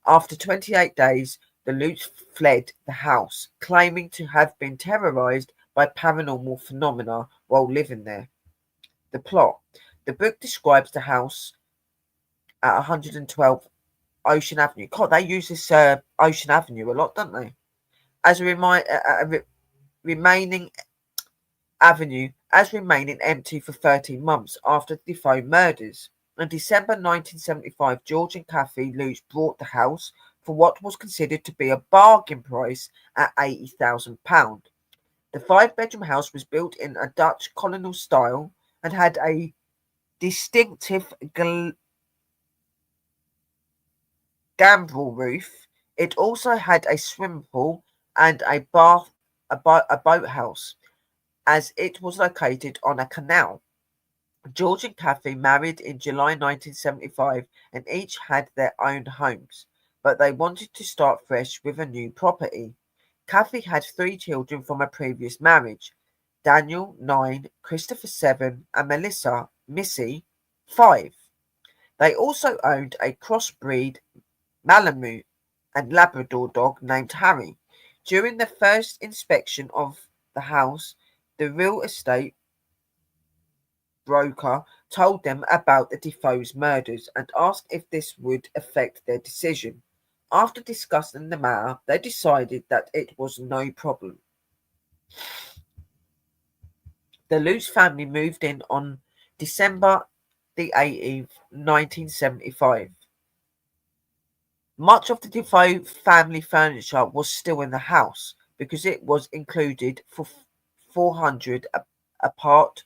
Speaker 1: After 28 days, the Lutz fled the house, claiming to have been terrorized by paranormal phenomena while living there. The plot. The book describes the house at 112 Ocean Avenue. God, they use this Ocean Avenue a lot, don't they? As a remaining avenue as remaining empty for 13 months after the Defoe murders. In December 1975, George and Kathy Lutz bought the house for what was considered to be a bargain price at £80,000. The 5-bedroom house was built in a Dutch colonial style and had a distinctive gambrel roof. It also had a swimming pool and a boathouse, as it was located on a canal. George and Kathy married in July 1975 and each had their own homes, but they wanted to start fresh with a new property. Kathy had 3 children from a previous marriage: Daniel, 9, Christopher, 7, and Melissa, Missy, 5. They also owned a crossbreed Malamute and Labrador dog named Harry. During the first inspection of the house, the real estate broker told them about the Defoe's murders and asked if this would affect their decision. After discussing the matter, they decided that it was no problem. The Lutz family moved in on December the 18th, 1975. Much of the Defoe family furniture was still in the house because it was included for $400 a part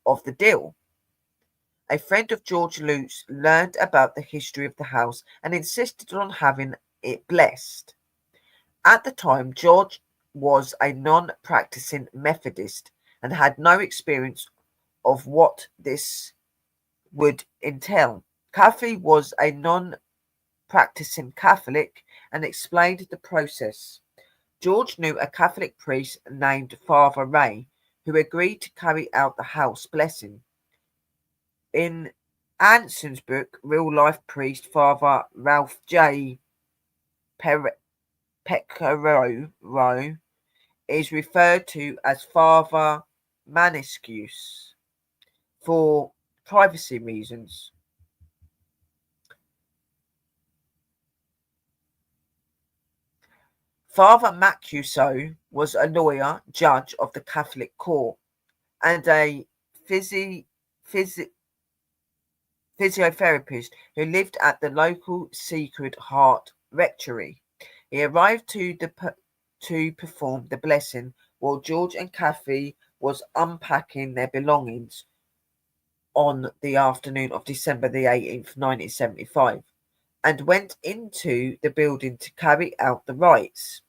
Speaker 1: of the deal. A friend of George Lutz learned about the history of the house and insisted on having it blessed. At the time, George was a non-practicing Methodist and had no experience of what this would entail. Kathy was a non-practicing Catholic and explained the process. George knew a Catholic priest named Father Ray who agreed to carry out the house blessing. In Anson's book, real-life priest Father Ralph J. Peccaro is referred to as Father Maniscus for privacy reasons. Father Mancuso was a lawyer, judge of the Catholic court, and a physiotherapist who lived at the local Sacred Heart Rectory. He arrived to perform the blessing while George and Kathy was unpacking their belongings on the afternoon of December the 18th, 1975, and went into the building to carry out the rites.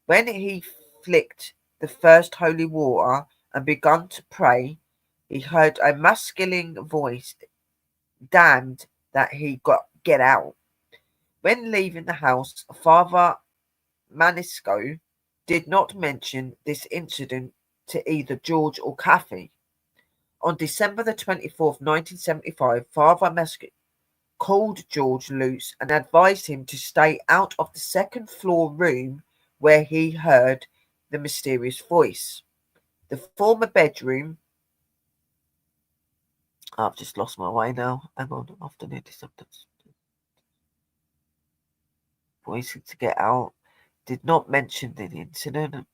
Speaker 1: When he flicked the first holy water and begun to pray, he heard a masculine voice: "Damned that he get out." When leaving the house, Father Manisco did not mention this incident to either George or Kathy. On December the 24th, 1975, Father Manisco called George Lutz and advised him to stay out of the second floor room where he heard the mysterious voice. The former bedroom. I've just lost my way now. Hang on, after nearly something. Voice to get out. Did not mention the incident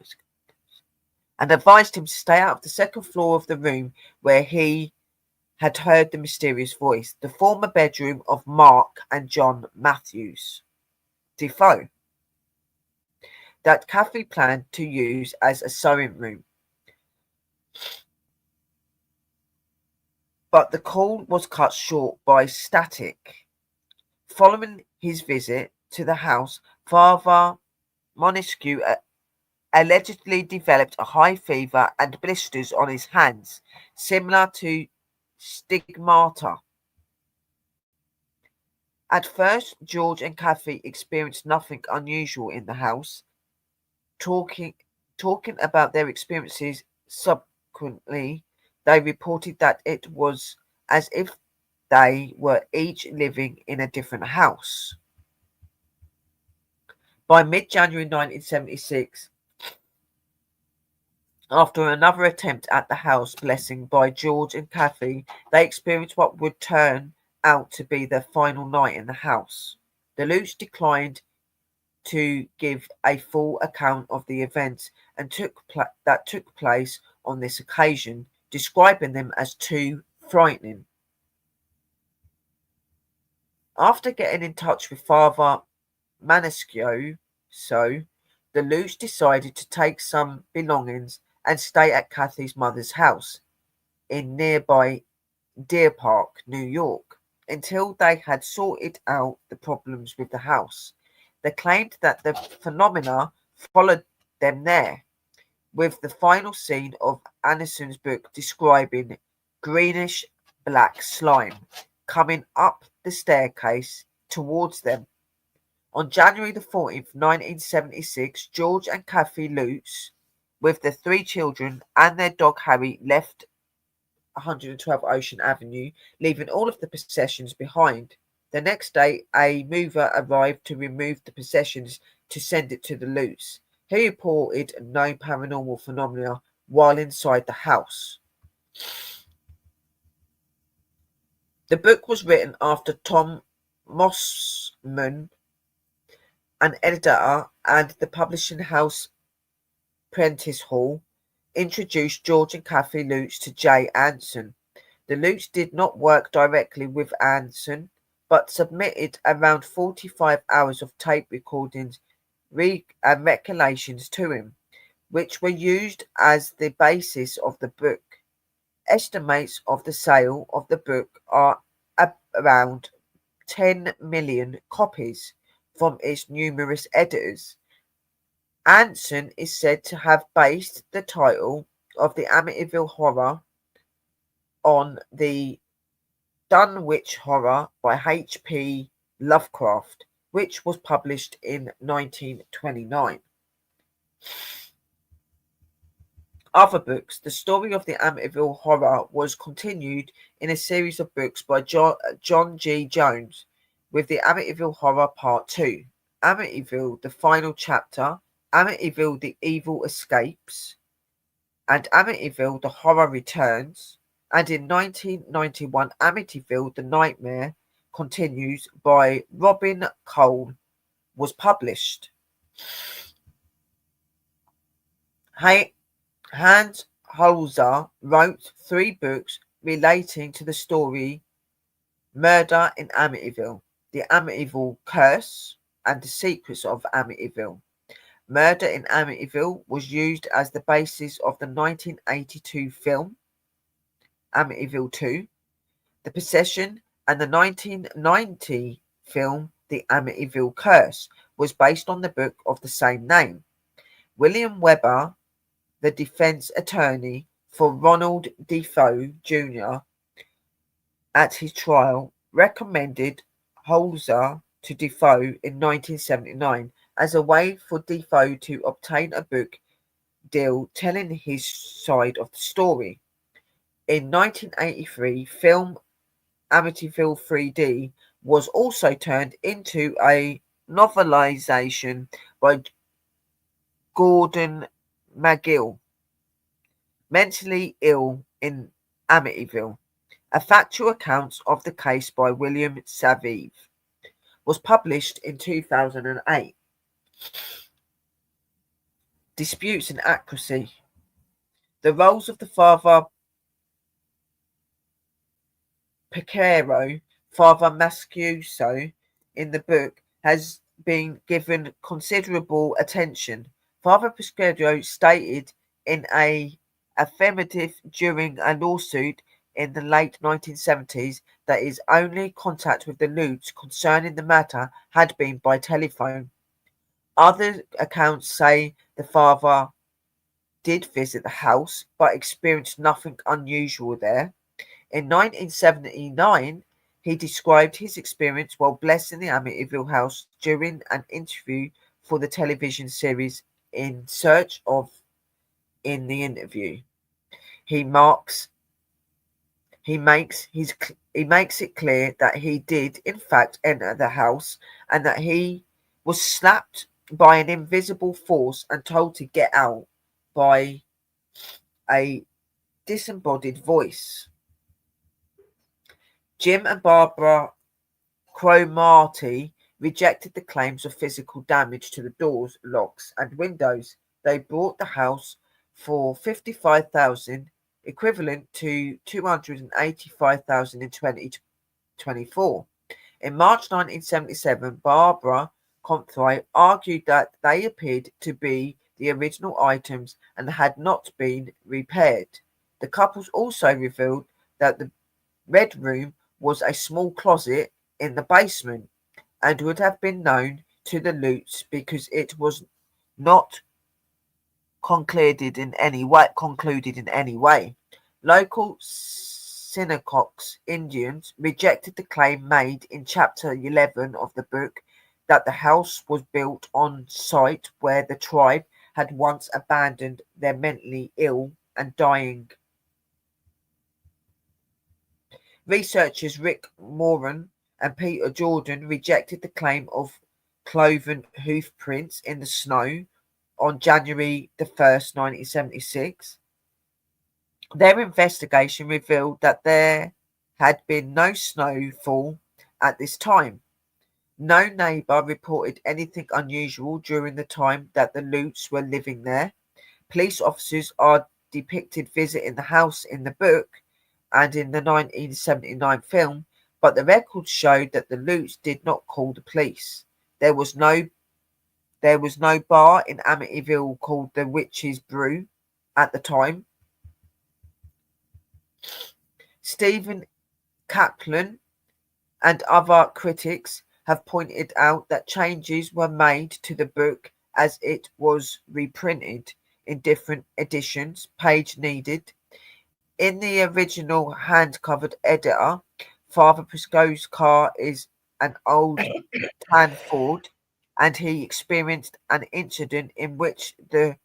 Speaker 1: and advised him to stay out of the second floor of the room where he had heard the mysterious voice, the former bedroom of Mark and John Matthews Defoe, that Kathy planned to use as a sewing room. But the call was cut short by static. Following his visit to the house, Father Monescu allegedly developed a high fever and blisters on his hands, similar to stigmata. At first, George and Kathy experienced nothing unusual in the house. Talking, talking about their experiences subsequently, they reported that it was as if they were each living in a different house. By mid-January 1976, after another attempt at the house blessing by George and Kathy, they experienced what would turn out to be their final night in the house. The Lutz declined to give a full account of the events that took place on this occasion, describing them as too frightening. After getting in touch with Father Maniscalco, the Lutz decided to take some belongings and stay at Kathy's mother's house in nearby Deer Park, New York, until they had sorted out the problems with the house. They claimed that the phenomena followed them there, with the final scene of Anderson's book describing greenish black slime coming up the staircase towards them. On January the 14th, 1976, George and Kathy Lutz, with the three children and their dog Harry, left 112 Ocean Avenue, leaving all of the possessions behind. The next day, a mover arrived to remove the possessions to send it to the Lutz. He reported no paranormal phenomena while inside the house. The book was written after Tom Mossman, an editor and the publishing house Prentice Hall, introduced George and Kathy Lutz to Jay Anson. The Lutz did not work directly with Anson, but submitted around 45 hours of tape recordings and recollections to him, which were used as the basis of the book. Estimates of the sale of the book are around 10 million copies from its numerous editors. Anson is said to have based the title of the Amityville Horror on the Dunwich Horror by H.P. Lovecraft, which was published in 1929. Other books. The story of the Amityville Horror was continued in a series of books by John G. Jones, with the Amityville Horror Part 2, Amityville The Final Chapter, Amityville The Evil Escapes, and Amityville The Horror Returns, and in 1991 Amityville The Nightmare Continues by Robin Cole was published. Hans Holzer wrote 3 books relating to the story Murder in Amityville, The Amityville Curse, and The Secrets of Amityville. Murder in Amityville was used as the basis of the 1982 film Amityville 2, The Possession, and the 1990 film The Amityville Curse was based on the book of the same name. William Weber, the defense attorney for Ronald Defoe Jr. at his trial, recommended Holzer to Defoe in 1979 as a way for Defoe to obtain a book deal telling his side of the story. In 1983, film Amityville 3D was also turned into a novelization by Gordon McGill, Mentally Ill in Amityville. A factual account of the case by William Savive was published in 2008. Disputes and accuracy. The roles of the Father Pescaro, Father Mascuso in the book has been given considerable attention. Father Pescaro stated in an affirmative during a lawsuit in the late 1970s that his only contact with the Lutz concerning the matter had been by telephone. Other accounts say the father did visit the house but experienced nothing unusual there. In 1979, he described his experience while blessing the Amityville house during an interview for the television series In Search of. In the interview, he marks he makes it clear that he did in fact enter the house and that he was slapped by an invisible force and told to get out by a disembodied voice. Jim and Barbara Cromartie rejected the claims of physical damage to the doors, locks, and windows. They bought the house for 55,000, equivalent to 285,000 in 2024. In March 1977, Barbara Comfrey argued that they appeared to be the original items and had not been repaired. The couples also revealed that the Red Room was a small closet in the basement and would have been known to the Lutz because it was not concluded in any way. Local Shinnecock Indians rejected the claim made in chapter 11 of the book that the house was built on site where the tribe had once abandoned their mentally ill and dying. Researchers Rick Moran and Peter Jordan rejected the claim of cloven hoof prints in the snow on January the 1st, 1976. Their investigation revealed that there had been no snowfall at this time. No neighbour reported anything unusual during the time that the Lutz were living there. Police officers are depicted visiting the house in the book and in the 1979 film, but the records showed that the Lutz did not call the police. There was no bar in Amityville called the Witch's Brew at the time. Stephen Kaplan and other critics have pointed out that changes were made to the book as it was reprinted in different editions, page needed. In the original hand-covered editor, Father Prisco's car is an old tan Ford, and he experienced an incident in which the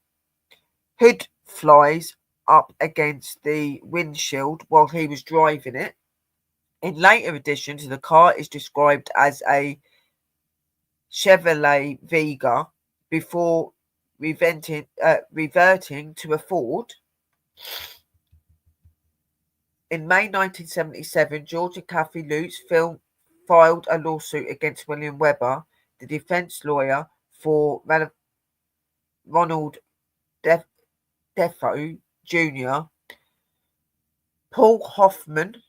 Speaker 1: hood flies up against the windshield while he was driving it. In later editions, the car is described as a Chevrolet Vega before reverting to a Ford. In May 1977, George and Kathy Lutz filed a lawsuit against William Weber, the defense lawyer for Ronald Defoe Jr., Paul Hoffman,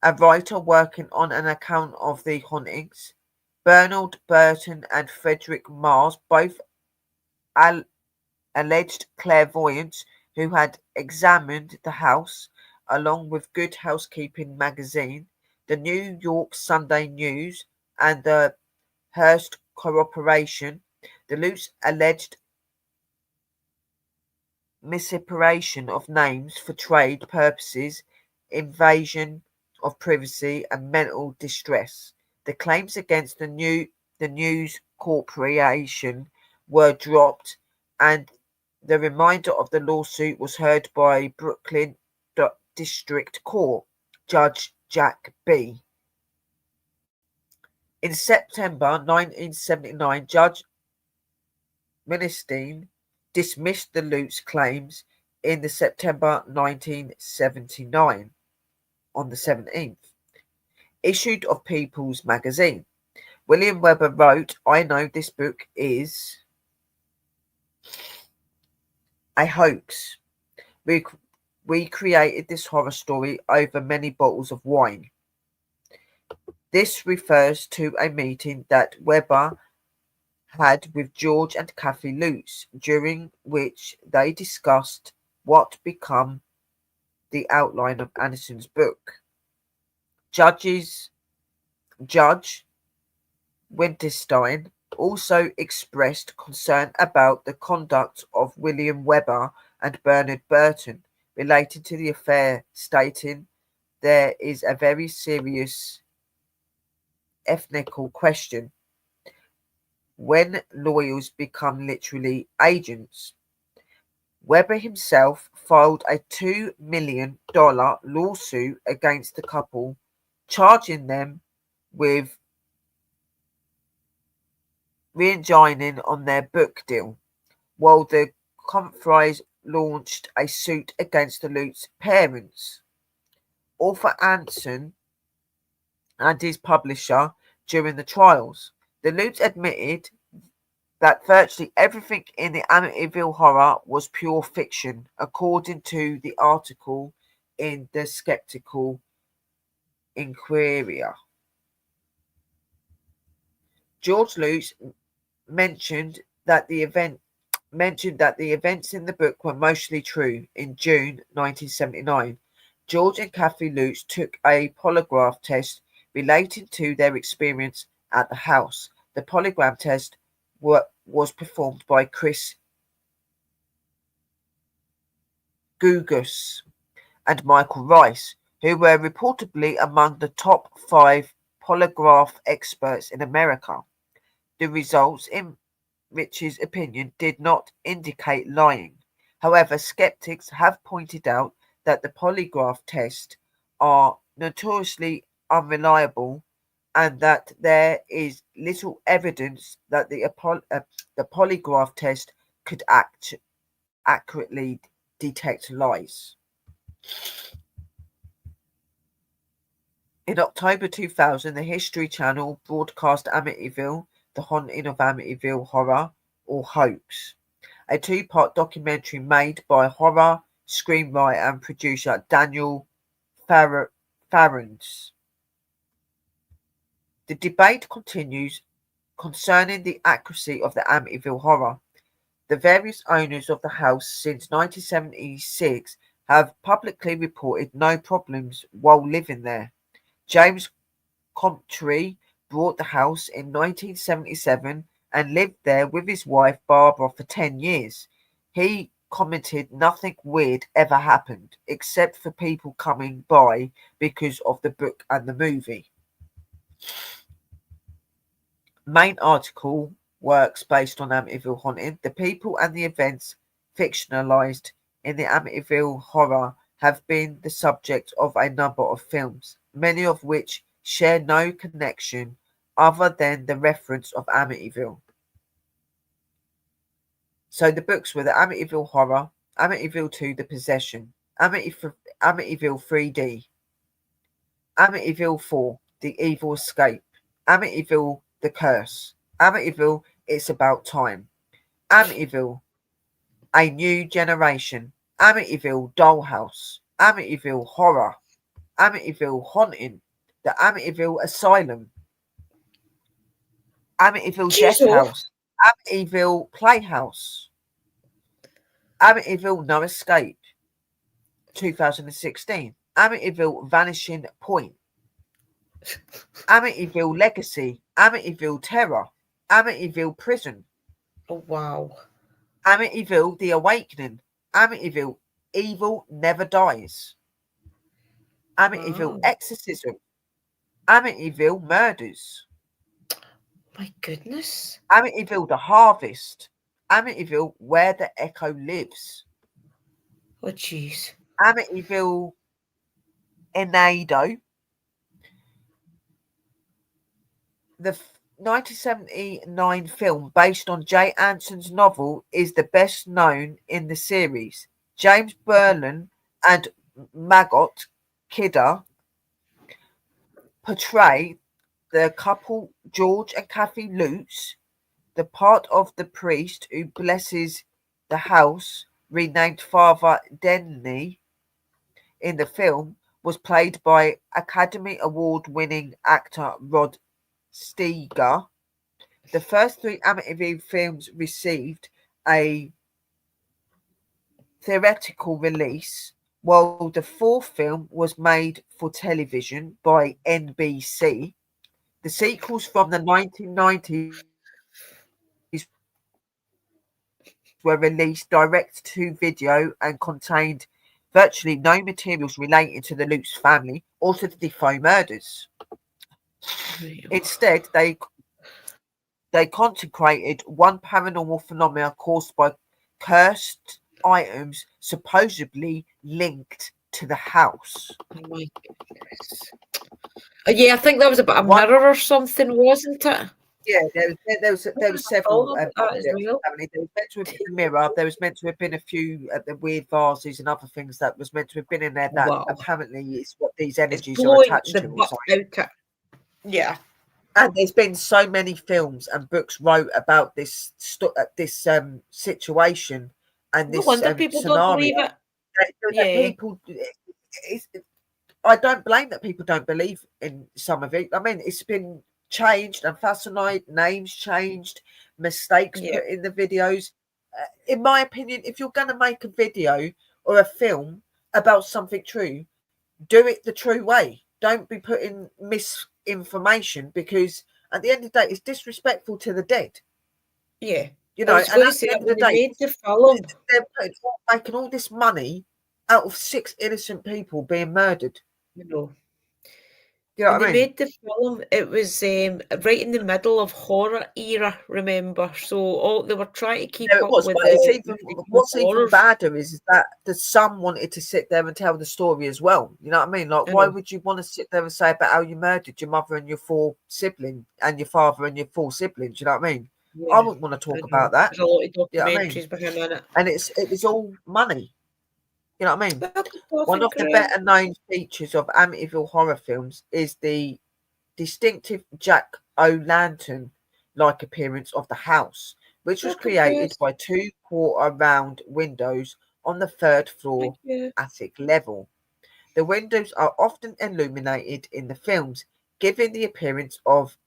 Speaker 1: a writer working on an account of the hauntings, Bernard Burton and Frederick Mars, both alleged clairvoyants who had examined the house, along with Good Housekeeping magazine, the New York Sunday News, and the Hearst Corporation. The Lutz alleged misappropriation of names for trade purposes, invasion of privacy, and mental distress. The claims against the News Corporation were dropped, and the remainder of the lawsuit was heard by Brooklyn District Court Judge Jack B. In September 1979, Judge Milstein dismissed the Lutz claims in the September 1979 on the 17th issue of People's Magazine. William Weber wrote, "I know this book is a hoax. We created this horror story over many bottles of wine." This refers to a meeting that Weber had with George and Kathy Lutz, during which they discussed what become the outline of Anderson's book. Judge Winterstein also expressed concern about the conduct of William Webber and Bernard Burton relating to the affair, stating there is a very serious ethnical question when lawyers become literally agents. Webber himself filed a $2 million lawsuit against the couple, charging them with re-engineering on their book deal, while the Comfries launched a suit against the Lutz parents. Author Anson and his publisher during the trials. The Lutz admitted that virtually everything in the Amityville Horror was pure fiction, according to the article in the Skeptical Inquirer. George Lutz mentioned that the events in the book were mostly true. In June 1979, George and Kathy Lutz took a polygraph test relating to their experience at the house. The polygraph test was performed by Chris Gugus and Michael Rice, who were reportedly among the top 5 polygraph experts in America. The results, in Rich's opinion, did not indicate lying. However, skeptics have pointed out that the polygraph tests are notoriously unreliable and that there is little evidence that the polygraph test could accurately detect lies. In October 2000, the History Channel broadcast Amityville, The Haunting of Amityville Horror, or Hoax, a two-part documentary made by horror screenwriter and producer Daniel Farrands. The debate continues concerning the accuracy of the Amityville Horror. The various owners of the house since 1976 have publicly reported no problems while living there. James Comptree bought the house in 1977 and lived there with his wife Barbara for 10 years. He commented nothing weird ever happened, except for people coming by because of the book and the movie. Main article works based on Amityville Haunting. The people and the events fictionalized in the Amityville Horror have been the subject of a number of films, many of which share no connection other than the reference of Amityville. So the books were the Amityville Horror, Amityville 2, The Possession, Amityville 3D, Amityville 4, The Evil Escape, Amityville, The Curse, Amityville, It's About Time, Amityville, A New Generation, Amityville Dollhouse, Amityville Horror, Amityville Haunting, The Amityville Asylum, Amityville
Speaker 2: Jeez,
Speaker 1: Death
Speaker 2: oh,
Speaker 1: House, Amityville Playhouse, Amityville No Escape, 2016, Amityville Vanishing Point, Amityville Legacy, Amityville Terror, Amityville Prison,
Speaker 2: oh wow.
Speaker 1: Amityville The Awakening, Amityville Evil Never Dies, Amityville
Speaker 2: Wow.
Speaker 1: Exorcism, Amityville Murders,
Speaker 2: My goodness.
Speaker 1: Amityville The Harvest, Amityville Where the Echo Lives,
Speaker 2: Oh jeez.
Speaker 1: Amityville Enado. The 1979 film, based on Jay Anson's novel, is the best known in the series. James Berlin and Margot Kidder portray the couple George and Kathy Lutz. The part of the priest who blesses the house, renamed Father Denny in the film, was played by Academy Award winning actor Rod Steiger. The first 3 Amityville films received a theatrical release, while the 4th film was made for television by NBC. The sequels from the 1990s were released direct to video and contained virtually no materials relating to the Lutz family or to the Defoe murders. Instead, they concentrated one paranormal phenomena caused by cursed items supposedly linked to the house.
Speaker 2: Oh my goodness. Yeah, I think that was about a
Speaker 1: One,
Speaker 2: mirror or something, wasn't it?
Speaker 1: yeah, there was several
Speaker 2: Oh, that is
Speaker 1: objects.
Speaker 2: real.
Speaker 1: I mean, there was meant to have been a mirror. There was meant to have been a few the weird vases and other things that was meant to have been in there. That
Speaker 2: Wow.
Speaker 1: apparently is what these
Speaker 2: It's
Speaker 1: energies are
Speaker 2: blowing
Speaker 1: attached
Speaker 2: the
Speaker 1: to, or
Speaker 2: butt
Speaker 1: something.
Speaker 2: out it. Yeah.
Speaker 1: And there's been so many films and books wrote about this situation and
Speaker 2: No
Speaker 1: this
Speaker 2: wonder people don't
Speaker 1: scenario.
Speaker 2: believe it.
Speaker 1: That
Speaker 2: Yeah.
Speaker 1: people, I don't blame that people don't believe in some of it. I mean, it's been changed and fascinated, names changed, mistakes
Speaker 2: Yeah.
Speaker 1: put in the videos. In my opinion, if you're going to make a video or a film about something true, do it the true way. Don't be putting misinformation, because at the end of the day, it's disrespectful to the dead.
Speaker 2: Yeah.
Speaker 1: You
Speaker 2: I
Speaker 1: know,
Speaker 2: was
Speaker 1: and
Speaker 2: going to
Speaker 1: at
Speaker 2: say
Speaker 1: the
Speaker 2: that
Speaker 1: end of
Speaker 2: when
Speaker 1: the
Speaker 2: they
Speaker 1: day,
Speaker 2: made the film.
Speaker 1: they're making all this money out of 6 innocent people being murdered.
Speaker 2: You know.
Speaker 1: You know
Speaker 2: When
Speaker 1: what
Speaker 2: they
Speaker 1: I mean?
Speaker 2: made the film, it was right in the middle of horror era, remember? So all they were trying to
Speaker 1: No,
Speaker 2: keep
Speaker 1: it
Speaker 2: up
Speaker 1: was,
Speaker 2: with
Speaker 1: but it's
Speaker 2: the
Speaker 1: even
Speaker 2: freaking
Speaker 1: what's even
Speaker 2: horrors.
Speaker 1: badder is that the son wanted to sit there and tell the story as well. You know what I mean? Like,
Speaker 2: I
Speaker 1: why
Speaker 2: know.
Speaker 1: would you want to sit there and say about how you murdered your mother and your 4 siblings and your father and your 4 siblings? You know what I mean? I
Speaker 2: Yeah,
Speaker 1: wouldn't want to
Speaker 2: I
Speaker 1: talk
Speaker 2: know.
Speaker 1: about that.
Speaker 2: There's a lot of
Speaker 1: You know what I mean?
Speaker 2: documentaries by him in it.
Speaker 1: And it was all money. You know what I mean?
Speaker 2: Well, good
Speaker 1: One
Speaker 2: nothing,
Speaker 1: of the
Speaker 2: Graham.
Speaker 1: better known features of Amityville horror films is the distinctive Jack O' Lantern like appearance of the house, which was
Speaker 2: Look at good.
Speaker 1: created by 2-quarter round windows on the 3rd
Speaker 2: Thank
Speaker 1: floor
Speaker 2: you.
Speaker 1: attic level. The windows are often illuminated in the films, giving the appearance of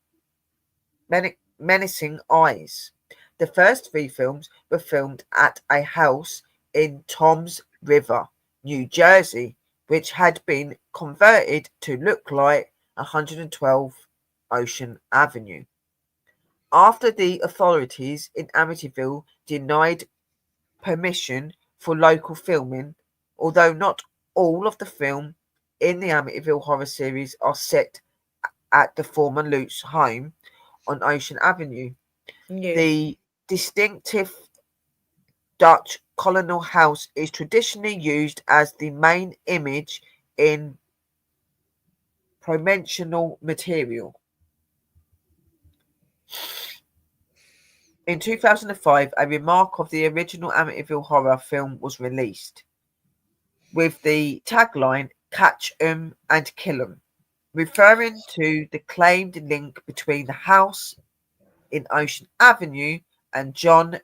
Speaker 1: menacing eyes. The first 3 films were filmed at a house in Toms River, New Jersey, which had been converted to look like 112 Ocean Avenue. After the authorities in Amityville denied permission for local filming, although not all of the film in the Amityville horror series are set at the former Lutz home on Ocean Avenue.
Speaker 2: Yeah.
Speaker 1: The distinctive Dutch colonial house is traditionally used as the main image in promotional material. In 2005, a remark of the original Amityville horror film was released with the tagline "Catch 'em and kill 'em," referring to the claimed link between the house in Ocean Avenue and John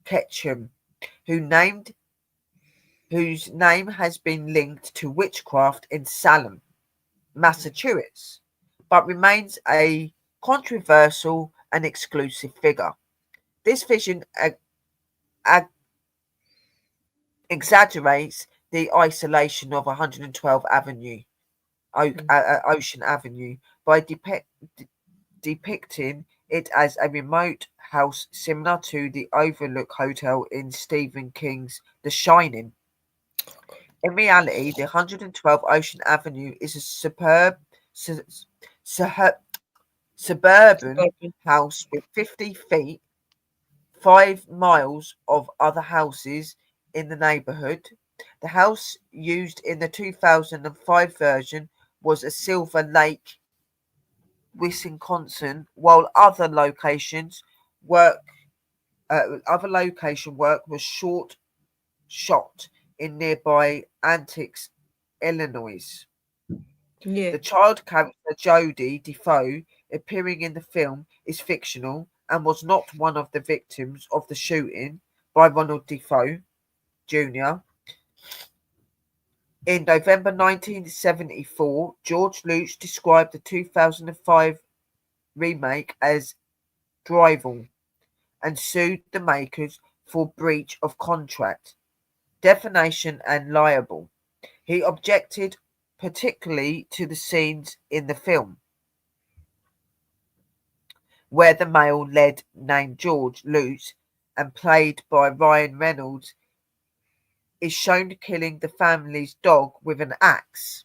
Speaker 1: Ketchum, who named whose name has been linked to witchcraft in Salem, Massachusetts, but remains a controversial and exclusive figure. This vision exaggerates the isolation of 112 Avenue, Ocean Avenue, by depicting it as a remote house similar to the Overlook Hotel in Stephen King's The Shining. In reality, the 112 Ocean Avenue is a su- su- suburban
Speaker 2: Suburban.
Speaker 1: house with 50 feet, 5 miles of other houses in the neighborhood. The house used in the 2005 version was a Silver Lake, Wisconsin, while work other location work was shot in nearby Antiques, Illinois.
Speaker 2: Yeah.
Speaker 1: The child character Jodie Defoe appearing in the film is fictional and was not one of the victims of the shooting by Ronald Defoe Jr. In November 1974, George Lutz described the 2005 remake as drivel and sued the makers for breach of contract, defamation, and libel. He objected particularly to the scenes in the film where the male lead named George Lutz and played by Ryan Reynolds, is shown killing the family's dog with an axe.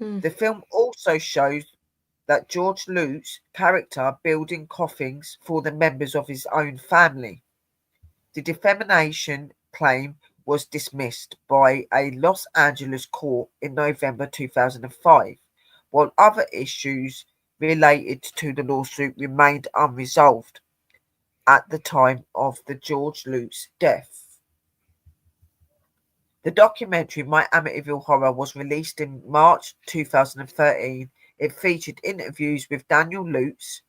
Speaker 2: Mm.
Speaker 1: The film also shows that George Lutz' character building coffins for the members of his own family. The defamation claim was dismissed by a Los Angeles court in November 2005, while other issues related to the lawsuit remained unresolved at the time of the George Lutz death. The documentary My Amityville Horror was released in March 2013. It featured interviews with Daniel Lutz,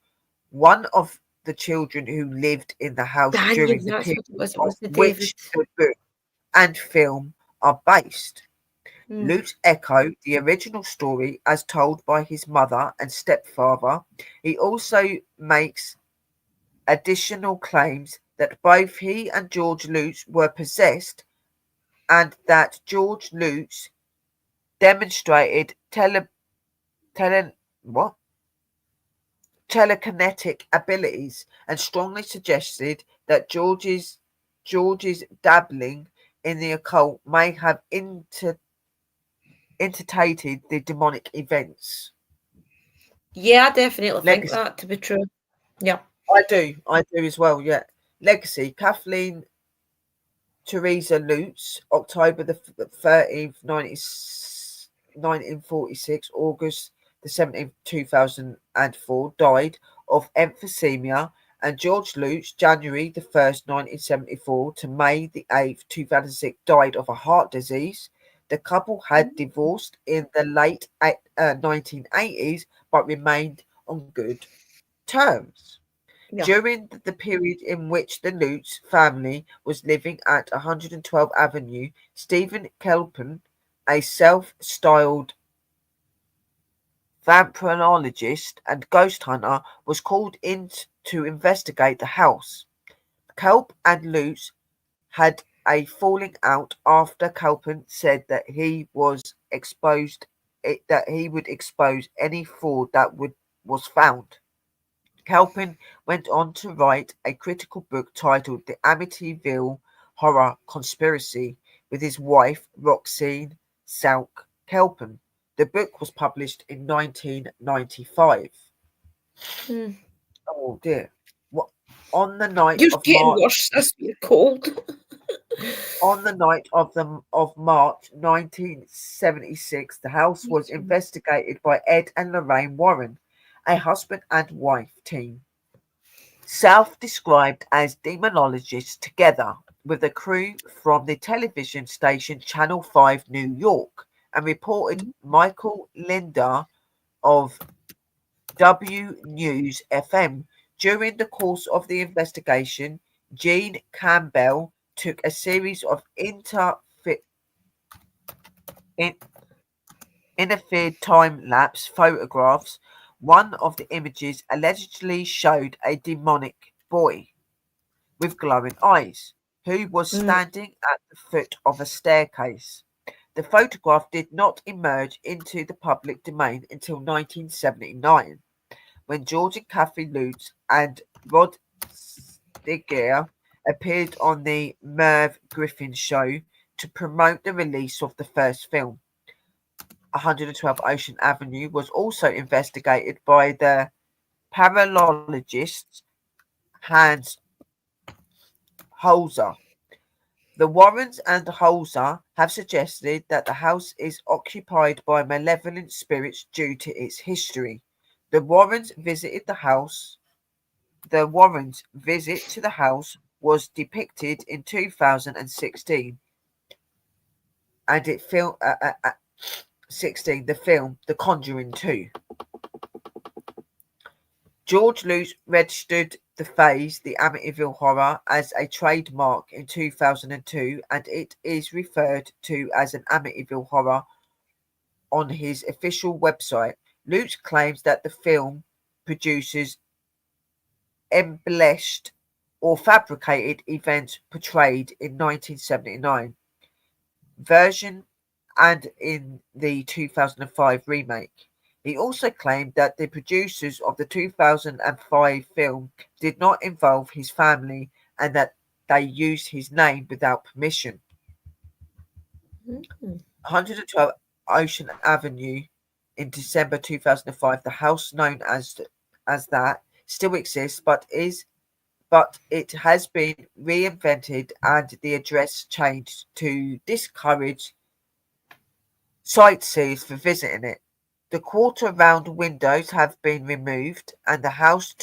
Speaker 1: one of the children who lived in the house
Speaker 2: Daniel,
Speaker 1: during the
Speaker 2: that's
Speaker 1: period
Speaker 2: what it was. It
Speaker 1: on
Speaker 2: was the David.
Speaker 1: which the book and film are based.
Speaker 2: Mm.
Speaker 1: Lutz echoed the original story as told by his mother and stepfather. He also makes additional claims that both he and George Lutz were possessed and that George Lutz demonstrated tele, what? telekinetic abilities and strongly suggested that George's dabbling in the occult may have entertained the demonic events.
Speaker 2: Yeah, I definitely think
Speaker 1: Legacy.
Speaker 2: that to be true. Yeah.
Speaker 1: I do as well, yeah. Legacy. Kathleen Teresa Lutz, October the 13th, 1946, August the 17th, 2004, died of emphysema, and George Lutz, January the 1st, 1974 to May the 8th, 2006, died of a heart disease. The couple had divorced in the late 1980s but remained on good terms.
Speaker 2: Yeah.
Speaker 1: During the period in which the Lutz family was living at 112 Avenue, Stephen Kelpen, a self-styled vampirologist and ghost hunter, was called in to investigate the house. Kelp and Lutz had a falling out after Kelpen said that he would expose any fraud that was found. Kelpin went on to write a critical book titled The Amityville Horror Conspiracy with his wife Roxane Salk Kelpin. The book was published in 1995.
Speaker 2: Mm.
Speaker 1: Oh dear. What on the night
Speaker 2: You're
Speaker 1: of
Speaker 2: getting
Speaker 1: March
Speaker 2: worse as we're cold.
Speaker 1: on the night of March 1976, the house was investigated by Ed and Lorraine Warren, a husband and wife team. Self-described as demonologists together with a crew from the television station Channel 5 New York, and reported Michael Linder of W News FM. During the course of the investigation, Gene Campbell took a series of in- interfered time-lapse photographs. One of the images allegedly showed a demonic boy with glowing eyes, who was
Speaker 2: Mm.
Speaker 1: standing at the foot of a staircase. The photograph did not emerge into the public domain until 1979, when George and Kathy Lutz and Rod Steiger appeared on the Merv Griffin show to promote the release of the first film. 112 Ocean Avenue was also investigated by the paralogist Hans Holzer. The Warrens and Holzer have suggested that the house is occupied by malevolent spirits due to its history. The Warrens visited the house. The Warrens' visit to the house was depicted in 2016, and it film 16 the film The Conjuring 2. George Lutz registered the phase The Amityville Horror as a trademark in 2002, and it is referred to as an Amityville Horror on his official website. Lutz claims that the film produces embellished or fabricated events portrayed in 1979 version and in the 2005 remake. He also claimed that the producers of the 2005 film did not involve his family and that they used his name without permission.
Speaker 2: Mm.
Speaker 1: 112 Ocean Avenue in December 2005. The house known as that still exists, but it has been reinvented and the address changed to discourage sightseers for visiting it. The quarter round windows have been removed, and the house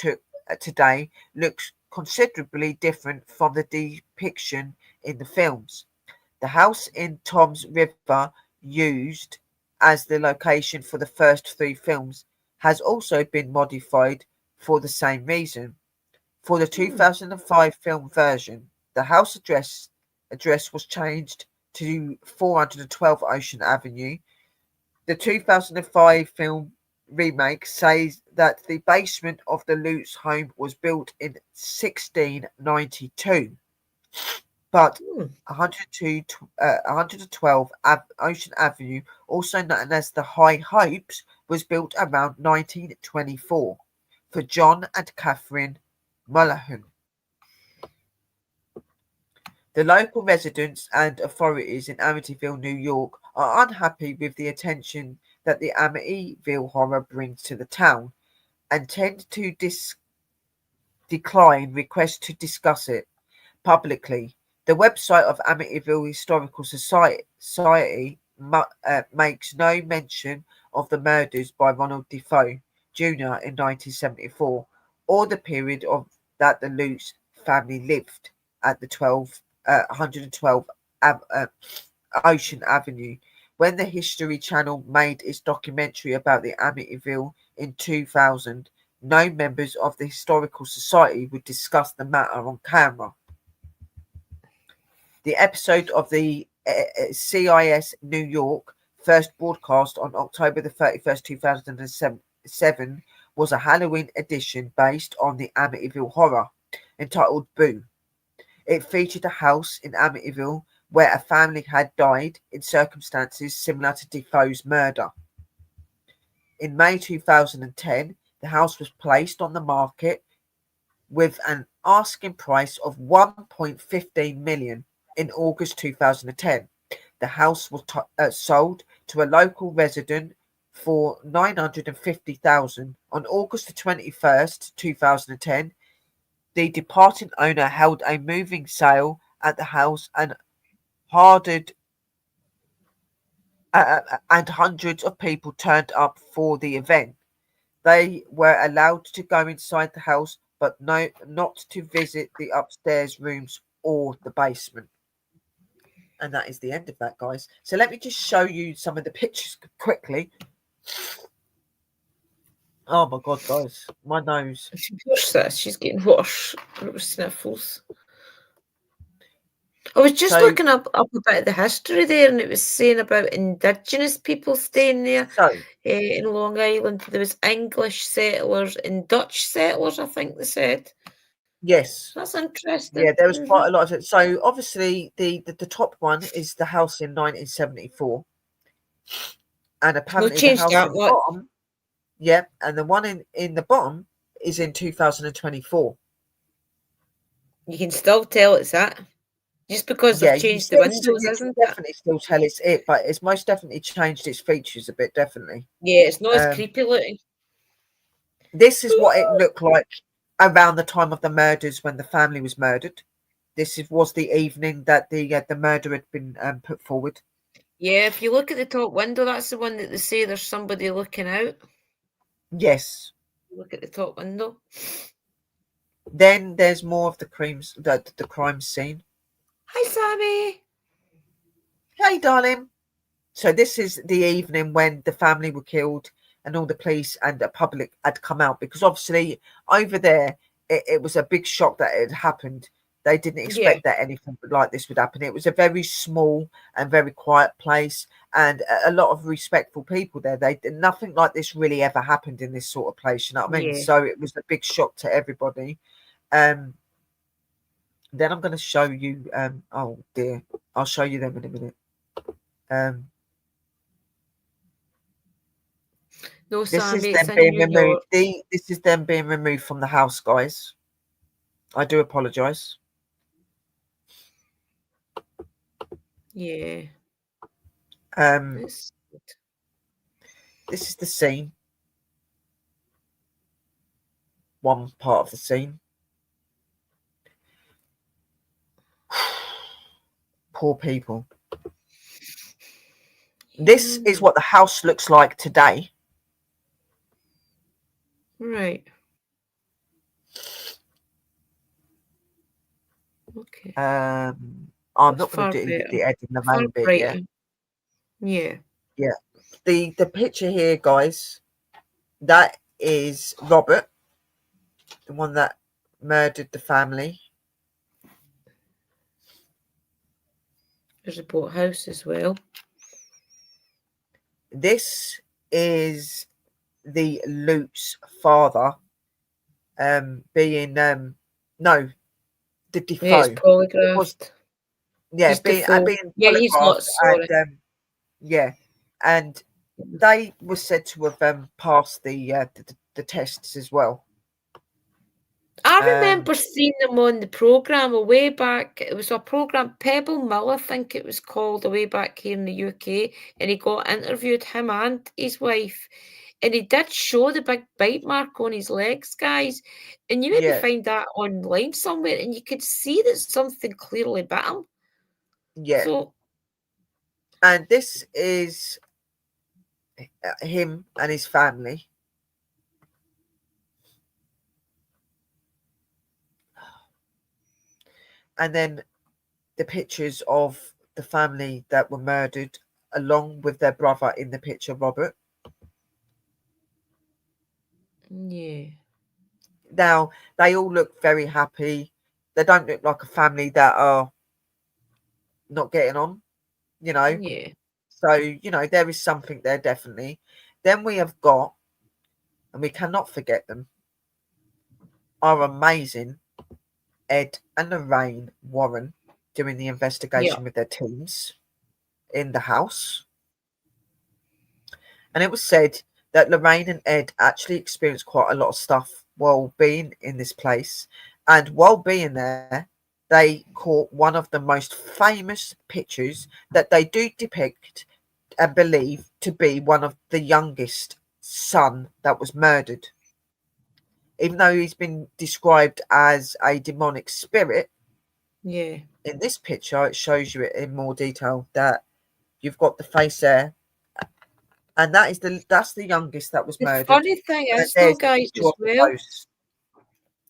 Speaker 1: today looks considerably different from the depiction in the films. The house in Tom's River, used as the location for the first three films, has also been modified for the same reason. For the
Speaker 2: Mm.
Speaker 1: 2005 film version, the house address was changed to 412 Ocean Avenue. The 2005 film remake says that the basement of the Lutz home was built in 1692, but
Speaker 2: Mm.
Speaker 1: 112 Ocean Avenue, also known as the High Hopes, was built around 1924 for John and Catherine Mullahan. The local residents and authorities in Amityville, New York, are unhappy with the attention that the Amityville horror brings to the town and tend to decline requests to discuss it publicly. The website of Amityville Historical Society makes no mention of the murders by Ronald Defoe Jr. in 1974 or the period of that the Lutz family lived at the 112 Ocean Avenue. When the History Channel made its documentary about the Amityville in 2000, no members of the Historical Society would discuss the matter on camera. The episode of the CIS New York, first broadcast on October the 31st, 2007, was a Halloween edition based on the Amityville horror, entitled Boo. It featured a house in Amityville where a family had died in circumstances similar to Defoe's murder. In May 2010, the house was placed on the market with an asking price of 1.15 million. In August 2010, the house was sold to a local resident for 950,000. On August the 21st, 2010, the departing owner held a moving sale at the house harded, and hundreds of people turned up for the event. They were allowed to go inside the house, but not to visit the upstairs rooms or the basement. And that is the end of that, guys. So let me just show you some of the pictures quickly. Oh my god, guys, my nose.
Speaker 2: What's this? She's getting worse. Sniffles. I was just
Speaker 1: So,
Speaker 2: looking up a bit of the history there, and it was saying about Indigenous people staying there
Speaker 1: so
Speaker 2: in Long Island. There was English settlers and Dutch settlers, I think they said.
Speaker 1: yes,
Speaker 2: That's interesting.
Speaker 1: yeah, there was quite a lot of it. So obviously, the top one is the house in 1974, and
Speaker 2: It's not
Speaker 1: apparently the
Speaker 2: changed
Speaker 1: house
Speaker 2: that
Speaker 1: in the
Speaker 2: much.
Speaker 1: bottom, yeah, and the one in the bottom is in 2024.
Speaker 2: You can still tell it's that. Just because
Speaker 1: Yeah,
Speaker 2: they've changed the windows,
Speaker 1: you can
Speaker 2: isn't it?
Speaker 1: definitely still tell it's it, but it's most definitely changed its features a bit, definitely.
Speaker 2: Yeah, it's not as
Speaker 1: Um,
Speaker 2: creepy looking.
Speaker 1: this is what it looked like around the time of the murders when the family was murdered. Was the evening that the murder had been put forward.
Speaker 2: Yeah, if you look at the top window, that's the one that they say there's somebody looking out.
Speaker 1: Yes.
Speaker 2: Look at the top window.
Speaker 1: Then there's more of the crime scene.
Speaker 2: Hi, Sammy.
Speaker 1: Hey, darling. So this is the evening when the family were killed and all the police and the public had come out, because obviously over there it was a big shock that it had happened. They didn't
Speaker 2: Yeah,
Speaker 1: expect that anything like this would happen. It was a very small and very quiet place, and a lot of respectful people there. Nothing like this really ever happened in this sort of place. You know what I mean?
Speaker 2: yeah.
Speaker 1: So it was a big shock to everybody. Um, then I'm going to show you. Oh dear, I'll show you them in a minute. Um,
Speaker 2: No,
Speaker 1: this is
Speaker 2: Sammy, it's
Speaker 1: them
Speaker 2: in
Speaker 1: being
Speaker 2: New
Speaker 1: removed.
Speaker 2: York.
Speaker 1: This is them being removed from the house, guys. I do apologise.
Speaker 2: Yeah.
Speaker 1: Um,
Speaker 2: It's good.
Speaker 1: this is the scene. One part of the scene. Poor people.
Speaker 2: Yeah,
Speaker 1: This
Speaker 2: I
Speaker 1: is
Speaker 2: know.
Speaker 1: what the house looks like today.
Speaker 2: Right. Okay.
Speaker 1: I'm
Speaker 2: That's
Speaker 1: not going
Speaker 2: far
Speaker 1: to do
Speaker 2: better.
Speaker 1: the Ed and
Speaker 2: Far
Speaker 1: Lorraine bit yet.
Speaker 2: brighter. Yeah.
Speaker 1: Yeah. The picture here, guys, that is Robert, the one that murdered the family.
Speaker 2: There's a boathouse as well.
Speaker 1: This is the Lutz father, being no, the
Speaker 2: Yeah, it's
Speaker 1: Defoe. It was,
Speaker 2: polygraphed.
Speaker 1: yeah,
Speaker 2: He's Defoe.
Speaker 1: being
Speaker 2: Yeah, he's
Speaker 1: polygraphed,
Speaker 2: Lutz,
Speaker 1: and
Speaker 2: sorry.
Speaker 1: yeah, and they were said to have passed the tests as well.
Speaker 2: I
Speaker 1: Um,
Speaker 2: remember seeing them on the programme a way back. It was a programme, Pebble Mill, I think it was called, a way back here in the UK. And he got interviewed, him and his wife. And he did show the big bite mark on his legs, guys. And you maybe
Speaker 1: yeah,
Speaker 2: find that online somewhere, and you could see that something clearly bit him.
Speaker 1: yeah,
Speaker 2: So,
Speaker 1: and this is him and his family. And then the pictures of the family that were murdered, along with their brother in the picture, Robert.
Speaker 2: yeah,
Speaker 1: Now, they all look very happy. They don't look like a family that are not getting on, you know.
Speaker 2: yeah,
Speaker 1: So, there is something there, definitely. Then we have got, and we cannot forget them, our amazing Ed and Lorraine Warren doing the
Speaker 2: yeah,
Speaker 1: investigation with their teams in the house. And it was said that Lorraine and Ed actually experienced quite a lot of stuff while being in this place. And while being there, they caught one of the most famous pictures that they do depict and believe to be one of the youngest son that was murdered. Even though he's been described as a demonic spirit,
Speaker 2: yeah.
Speaker 1: in this picture it shows you it in more detail that you've got the face there, and that's the youngest that was
Speaker 2: The
Speaker 1: murdered.
Speaker 2: funny thing
Speaker 1: And
Speaker 2: is, though,
Speaker 1: there's the
Speaker 2: guys,
Speaker 1: picture
Speaker 2: as
Speaker 1: of the
Speaker 2: well,
Speaker 1: ghost.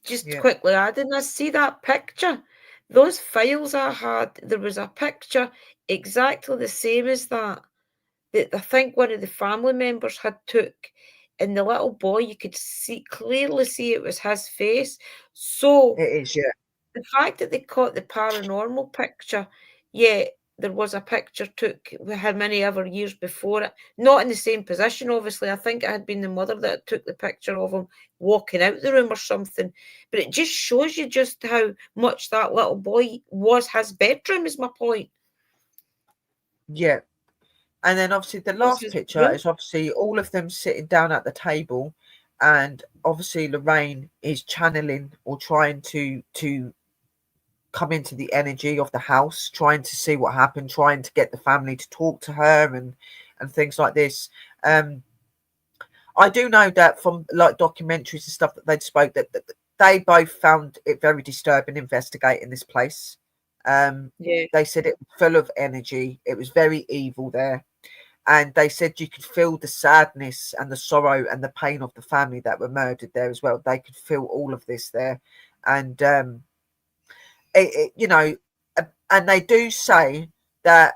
Speaker 2: just
Speaker 1: Yeah,
Speaker 2: quickly adding, I see that picture. Those files I had, there was a picture exactly the same as that I think one of the family members had took, and the little boy, you could clearly see it was his face. So
Speaker 1: it is. Yeah,
Speaker 2: the fact that they caught the paranormal picture, yeah, there was a picture took how many ever years before it, not in the same position, obviously. I think it had been the mother that took the picture of him walking out the room or something. But it just shows you just how much that little boy was his bedroom, is my point.
Speaker 1: yeah. And then obviously the
Speaker 2: Was
Speaker 1: last
Speaker 2: his
Speaker 1: picture
Speaker 2: room.
Speaker 1: is obviously all of them sitting down at the table, and obviously Lorraine is channeling or trying to come into the energy of the house, trying to see what happened, trying to get the family to talk to her and things like this. I do know that from like documentaries and stuff that they'd spoke that they both found it very disturbing investigating this place.
Speaker 2: Yeah.
Speaker 1: They said it was full of energy. It was very evil there, and they said you could feel the sadness and the sorrow and the pain of the family that were murdered there as well. They could feel all of this there, and and they do say that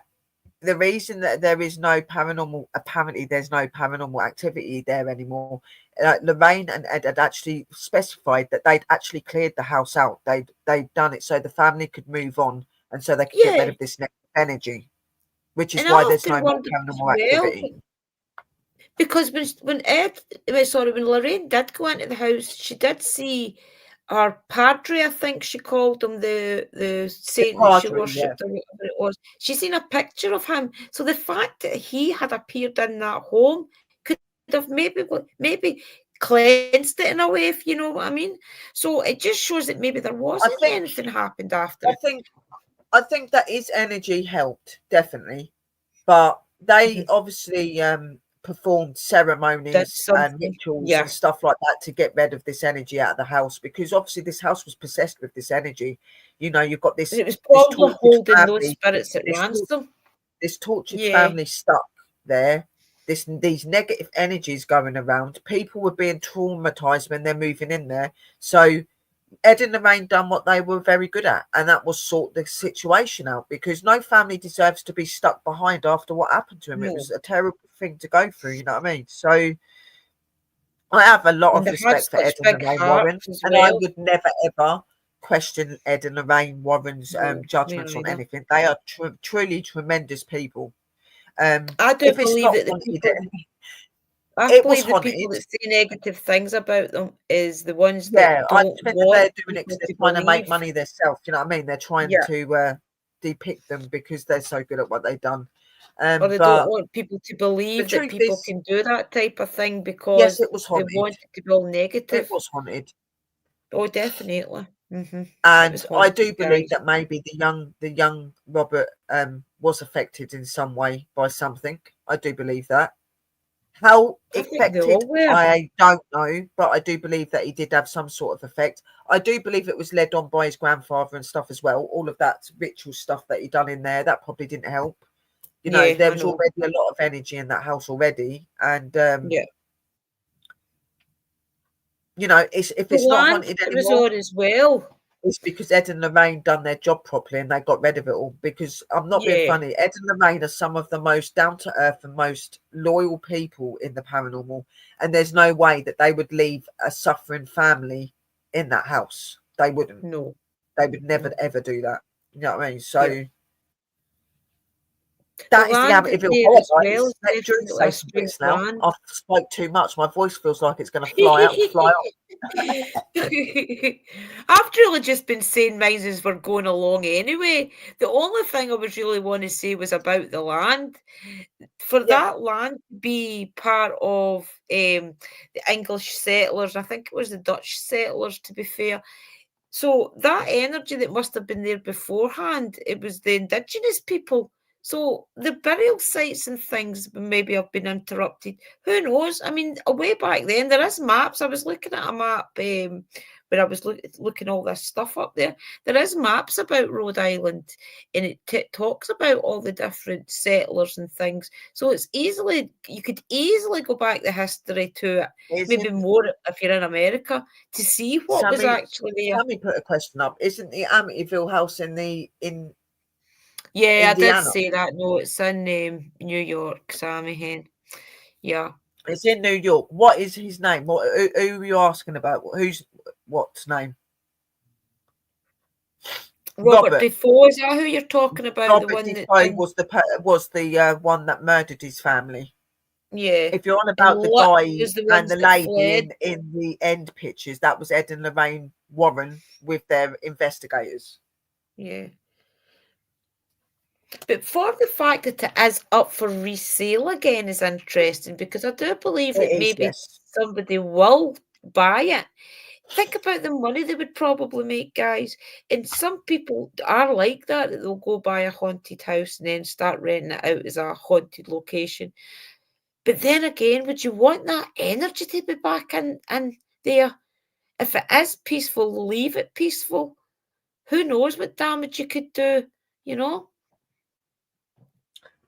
Speaker 1: the reason that there is no paranormal, apparently there's no paranormal activity there anymore. Lorraine and Ed had actually specified that they'd actually cleared the house out. They'd done it so the family could move on and so they could get rid
Speaker 2: Yeah.
Speaker 1: of this negative energy, which is
Speaker 2: And I
Speaker 1: why there's
Speaker 2: often
Speaker 1: no more
Speaker 2: wondered as
Speaker 1: paranormal
Speaker 2: well,
Speaker 1: activity.
Speaker 2: because when Lorraine did go into the house, she did see our padre, I think she called him, the
Speaker 1: The
Speaker 2: saint that she
Speaker 1: Padre, yeah,
Speaker 2: worshipped or whatever it was. She seen a picture of him. So the fact that he had appeared in that home could have maybe cleansed it in a way, if you know what I mean. So it just shows that maybe there
Speaker 1: I
Speaker 2: wasn't
Speaker 1: think
Speaker 2: anything happened after
Speaker 1: I
Speaker 2: it.
Speaker 1: think I think that his energy helped, definitely. But they
Speaker 2: Mhm.
Speaker 1: obviously performed
Speaker 2: Did
Speaker 1: ceremonies and
Speaker 2: something.
Speaker 1: rituals and
Speaker 2: Yeah.
Speaker 1: stuff like that to get rid of this energy out of the house, because obviously this house was possessed with this energy. You know, you've got
Speaker 2: It was
Speaker 1: this
Speaker 2: probably
Speaker 1: tortured
Speaker 2: holding those
Speaker 1: family,
Speaker 2: spirits at
Speaker 1: this
Speaker 2: ransom.
Speaker 1: this tortured
Speaker 2: Yeah.
Speaker 1: family stuck there. These negative energies going around. People were being traumatized when they're moving in there. So Ed and Lorraine done what they were very good at, and that was sort the situation out, because no family deserves to be stuck behind after what happened to him. It
Speaker 2: No.
Speaker 1: was a terrible thing to go through, you know what I mean? So I have a lot
Speaker 2: And
Speaker 1: of
Speaker 2: they had
Speaker 1: respect for Ed
Speaker 2: such
Speaker 1: and
Speaker 2: big
Speaker 1: Lorraine Warren,
Speaker 2: hearts as
Speaker 1: and I
Speaker 2: well.
Speaker 1: would never ever question Ed and Lorraine Warren's
Speaker 2: No, me
Speaker 1: judgments on
Speaker 2: neither.
Speaker 1: anything. They are truly tremendous people.
Speaker 2: I do
Speaker 1: If it's
Speaker 2: believe
Speaker 1: not
Speaker 2: that the
Speaker 1: haunted,
Speaker 2: people I
Speaker 1: it was
Speaker 2: believe the people
Speaker 1: haunted.
Speaker 2: that say negative things about them is the ones
Speaker 1: Yeah,
Speaker 2: that
Speaker 1: I
Speaker 2: don't
Speaker 1: think that
Speaker 2: want
Speaker 1: they're doing it because
Speaker 2: people to
Speaker 1: they're trying to make
Speaker 2: believe.
Speaker 1: money themselves. You know what I mean? They're trying
Speaker 2: Yeah.
Speaker 1: to depict them because they're so good at what they've done.
Speaker 2: Or they don't
Speaker 1: But
Speaker 2: want people to
Speaker 1: the
Speaker 2: believe that
Speaker 1: truth
Speaker 2: people
Speaker 1: is,
Speaker 2: can do that type of thing
Speaker 1: yes,
Speaker 2: because
Speaker 1: it was
Speaker 2: they
Speaker 1: haunted.
Speaker 2: want it to be all
Speaker 1: It
Speaker 2: negative.
Speaker 1: was haunted,
Speaker 2: Oh, definitely. It was
Speaker 1: and I
Speaker 2: haunted,
Speaker 1: do believe
Speaker 2: guys.
Speaker 1: that maybe the young Robert was affected in some way by something. I do believe that. How
Speaker 2: I think they all
Speaker 1: affected,
Speaker 2: were.
Speaker 1: I don't know, but I do believe that he did have some sort of effect. I do believe it was led on by his grandfather and stuff as well. All of that ritual stuff that he done in there, that probably didn't help. You know,
Speaker 2: Yeah,
Speaker 1: there
Speaker 2: I
Speaker 1: was
Speaker 2: know.
Speaker 1: already a lot of energy in that house already, and
Speaker 2: Yeah.
Speaker 1: if
Speaker 2: The
Speaker 1: it's not
Speaker 2: land
Speaker 1: haunted
Speaker 2: it was
Speaker 1: anymore,
Speaker 2: on as well.
Speaker 1: it's because Ed and Lorraine done their job properly and they got rid of it all. Because I'm not being
Speaker 2: Yeah.
Speaker 1: funny, Ed and Lorraine are some of the most down to earth and most loyal people in the paranormal, and there's no way that they would leave a suffering family in that house. They wouldn't.
Speaker 2: No,
Speaker 1: They would never
Speaker 2: no.
Speaker 1: ever do that. You know what I mean?
Speaker 2: Yeah.
Speaker 1: So
Speaker 2: The
Speaker 1: that is the
Speaker 2: land
Speaker 1: Amityville
Speaker 2: there
Speaker 1: Horror,
Speaker 2: as well
Speaker 1: guys.
Speaker 2: is
Speaker 1: Let Drew
Speaker 2: definitely
Speaker 1: say
Speaker 2: a
Speaker 1: some
Speaker 2: strange
Speaker 1: bits now.
Speaker 2: land.
Speaker 1: I've spoke too much. My voice feels like it's going to fly out and fly off.
Speaker 2: I've really just been saying mine as we're going along anyway. The only thing I was really want to say was about the land. For
Speaker 1: Yeah,
Speaker 2: that land to be part of the English settlers, I think it was the Dutch settlers, to be fair. So that energy that must have been there beforehand, it was the indigenous people. So the burial sites and things maybe have been interrupted. Who knows? I mean, way back then, there is maps. I was looking at a map when I was looking all this stuff up there. There is maps about Rhode Island, and it talks about all the different settlers and things. So you could easily go back the history to it, maybe
Speaker 1: isn't
Speaker 2: more if you're in America, to see what was
Speaker 1: Sammy?
Speaker 2: actually there.
Speaker 1: Sammy put a question up. Isn't the Amityville house in
Speaker 2: Yeah, I did
Speaker 1: Indiana?
Speaker 2: say that. No, it's in New York, Sammy Hen. Yeah.
Speaker 1: It's in New York. What is his name? Who are you asking about? Who's what's name?
Speaker 2: Robert
Speaker 1: Robert.
Speaker 2: Defoe, is that who you're talking about? The
Speaker 1: Robert
Speaker 2: one that
Speaker 1: Defoe
Speaker 2: done,
Speaker 1: was the one that murdered his family.
Speaker 2: yeah.
Speaker 1: If you're on
Speaker 2: And
Speaker 1: about the
Speaker 2: Lutz
Speaker 1: guy
Speaker 2: was the
Speaker 1: and
Speaker 2: ones
Speaker 1: the
Speaker 2: that
Speaker 1: lady
Speaker 2: fled.
Speaker 1: in the end pictures, that was Ed and Lorraine Warren with their investigators.
Speaker 2: Yeah. But for the fact that it is up for resale again is interesting because I do believe
Speaker 1: It
Speaker 2: that
Speaker 1: is,
Speaker 2: maybe
Speaker 1: yes.
Speaker 2: somebody will buy it. Think about the money they would probably make, guys. And some people are like that, that they'll go buy a haunted house and then start renting it out as a haunted location. But then again, would you want that energy to be back in there? If it is peaceful, leave it peaceful. Who knows what damage you could do, you know?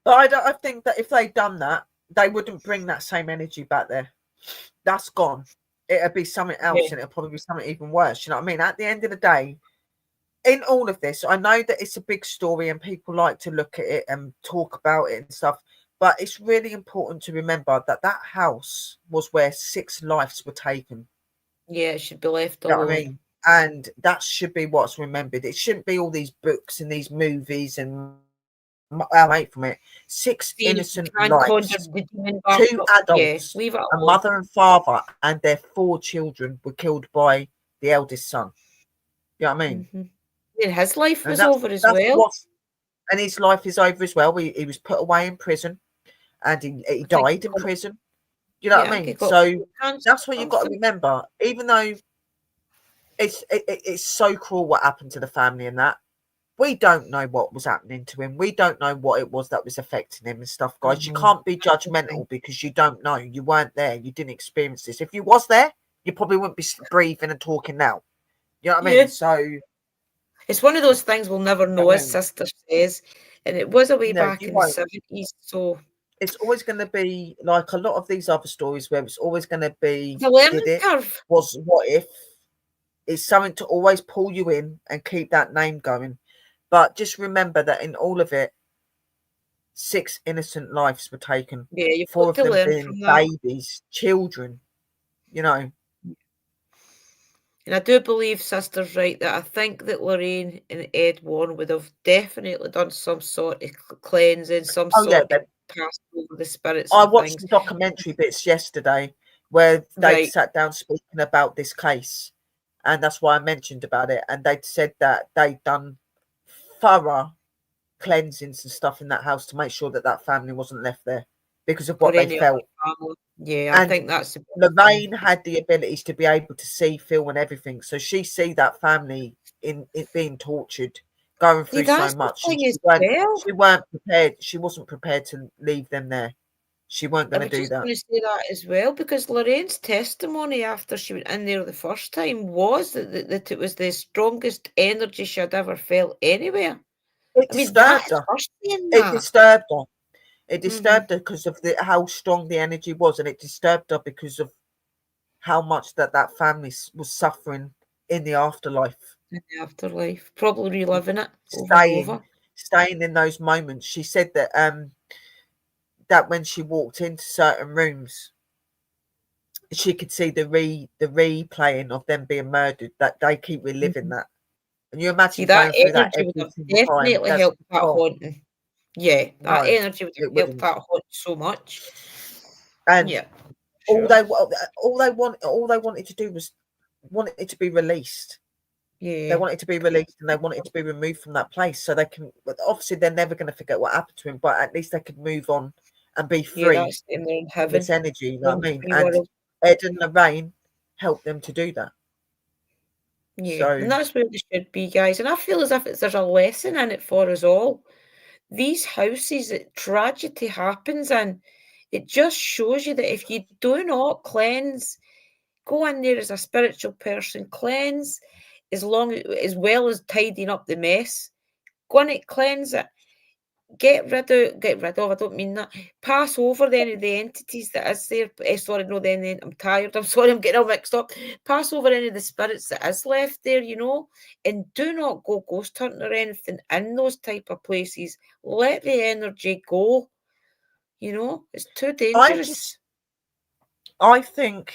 Speaker 1: But I think that if they'd done that, they wouldn't bring that same energy back there. That's gone. It'd be something else,
Speaker 2: Yeah.
Speaker 1: and it'll probably be something even worse. You know what I mean? At the end of the day, in all of this, I know that it's a big story and people like to look at it and talk about it and stuff, but it's really important to remember that that house was where 6 lives were taken.
Speaker 2: Yeah, it should be left
Speaker 1: You know what I
Speaker 2: alone.
Speaker 1: mean? And that should be what's remembered. It shouldn't be all these books and these movies and away from it. 6
Speaker 2: Seeing if you
Speaker 1: innocent
Speaker 2: can conjure
Speaker 1: lives,
Speaker 2: the demon back
Speaker 1: 2
Speaker 2: up. Yeah,
Speaker 1: adults,
Speaker 2: leave it
Speaker 1: a
Speaker 2: alone.
Speaker 1: mother and father, and their 4 children were killed by the eldest son. You know what I mean?
Speaker 2: Hmm. And his life
Speaker 1: And
Speaker 2: was over as
Speaker 1: that's
Speaker 2: well.
Speaker 1: what's and his life is over as well. He was put away in prison, and he
Speaker 2: I think
Speaker 1: died in
Speaker 2: he got,
Speaker 1: prison. You know what
Speaker 2: yeah,
Speaker 1: I
Speaker 2: I think he
Speaker 1: mean?
Speaker 2: got
Speaker 1: So
Speaker 2: cancer
Speaker 1: that's what
Speaker 2: or
Speaker 1: you've got to
Speaker 2: something.
Speaker 1: remember. Even though it's so cruel what happened to the family and that, we don't know what was happening to him. We don't know what it was that was affecting him and stuff, guys. You
Speaker 2: Mhm.
Speaker 1: can't be judgmental because you don't know. You weren't there. You didn't experience this. If you was there, you probably wouldn't be breathing and talking now. You know what I mean?
Speaker 2: Yeah.
Speaker 1: So
Speaker 2: It's one of those things we'll never
Speaker 1: you know
Speaker 2: know,
Speaker 1: what I
Speaker 2: as
Speaker 1: mean?
Speaker 2: sister says. And it was a way
Speaker 1: No,
Speaker 2: back
Speaker 1: you
Speaker 2: in the
Speaker 1: won't.
Speaker 2: 70s. So
Speaker 1: It's always going to be like a lot of these other stories where it's always going to be,
Speaker 2: the
Speaker 1: did
Speaker 2: learning
Speaker 1: it?
Speaker 2: curve.
Speaker 1: Was what if? It's something to always pull you in and keep that name going. But just remember that in all of it, 6 innocent lives were taken.
Speaker 2: Yeah, you've
Speaker 1: 4
Speaker 2: got
Speaker 1: of
Speaker 2: to
Speaker 1: them
Speaker 2: learn
Speaker 1: being
Speaker 2: from that.
Speaker 1: babies, children, you know.
Speaker 2: And I do believe sister's right that I think that Lorraine and Ed Warren would have definitely done some sort of cleansing, some
Speaker 1: Oh, yeah,
Speaker 2: sort of passed over the spirits
Speaker 1: I
Speaker 2: and
Speaker 1: watched
Speaker 2: things.
Speaker 1: the documentary bits yesterday where they'd
Speaker 2: Right.
Speaker 1: sat down speaking about this case, and that's why I mentioned about it. And they'd said that they'd done thorough cleansings and stuff in that house to make sure that that family wasn't left there because of
Speaker 2: Or
Speaker 1: what they
Speaker 2: any other
Speaker 1: felt.
Speaker 2: family. Yeah, I
Speaker 1: And
Speaker 2: think that's the big thing.
Speaker 1: Lorraine had the abilities to be able to see, feel, and everything. So she see that family in it being tortured, going
Speaker 2: See,
Speaker 1: through so
Speaker 2: that's the
Speaker 1: much, and
Speaker 2: thing as well.
Speaker 1: she weren't prepared. She wasn't prepared to leave them there. She weren't
Speaker 2: I
Speaker 1: going to
Speaker 2: was
Speaker 1: do
Speaker 2: just
Speaker 1: that.
Speaker 2: going to say that as well, because Lorraine's testimony after she went in there the first time was that it was the strongest energy she had ever felt anywhere.
Speaker 1: It
Speaker 2: I mean, that
Speaker 1: disturbed
Speaker 2: is
Speaker 1: her.
Speaker 2: her saying
Speaker 1: It
Speaker 2: that.
Speaker 1: disturbed her. It
Speaker 2: Mm-hmm.
Speaker 1: disturbed her because of how strong the energy was, and it disturbed her because of how much that family was suffering in the afterlife.
Speaker 2: In the afterlife, probably reliving it over and
Speaker 1: Staying,
Speaker 2: over.
Speaker 1: staying in those moments. She said that when she walked into certain rooms, she could see the replaying of them being murdered. That they keep reliving
Speaker 2: Mhm.
Speaker 1: that. And you
Speaker 2: See,
Speaker 1: imagine
Speaker 2: that
Speaker 1: going through that
Speaker 2: energy would
Speaker 1: every
Speaker 2: have
Speaker 1: single time.
Speaker 2: definitely
Speaker 1: That's
Speaker 2: helped that haunting. Yeah, that
Speaker 1: no,
Speaker 2: energy would
Speaker 1: it
Speaker 2: have helped
Speaker 1: wouldn't.
Speaker 2: that haunt so much.
Speaker 1: And
Speaker 2: Yeah, sure.
Speaker 1: all they wanted to do was want it to be released. They
Speaker 2: Yeah,
Speaker 1: want it to be released and they want it to be removed from that place so they can. But obviously, they're never going to forget what happened to him. But at least they could move on and be
Speaker 2: yeah,
Speaker 1: free
Speaker 2: that's them there in
Speaker 1: from this
Speaker 2: heaven,
Speaker 1: energy. You know what
Speaker 2: home
Speaker 1: I mean?
Speaker 2: free
Speaker 1: And
Speaker 2: world.
Speaker 1: Ed and Lorraine helped them to do that.
Speaker 2: Yeah, and
Speaker 1: So
Speaker 2: that's where they should be, guys. And I feel as if there's a lesson in it for us all. These houses that tragedy happens in, it just shows you that if you do not cleanse, go in there as a spiritual person, cleanse as well as tidying up the mess. Go in it, cleanse it. Get rid of, I don't mean that. Pass over any of the entities that is there. Sorry, no, then I'm tired. I'm sorry, I'm getting all mixed up. Pass over any of the spirits that is left there, and do not go ghost hunting or anything in those type of places. Let the energy go, it's too
Speaker 1: I
Speaker 2: dangerous.
Speaker 1: just, I think,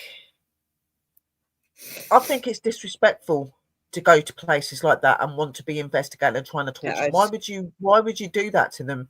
Speaker 1: I think it's disrespectful to go to places like that and want to be investigated and trying to torture them.
Speaker 2: It is.
Speaker 1: Why would you do that to them?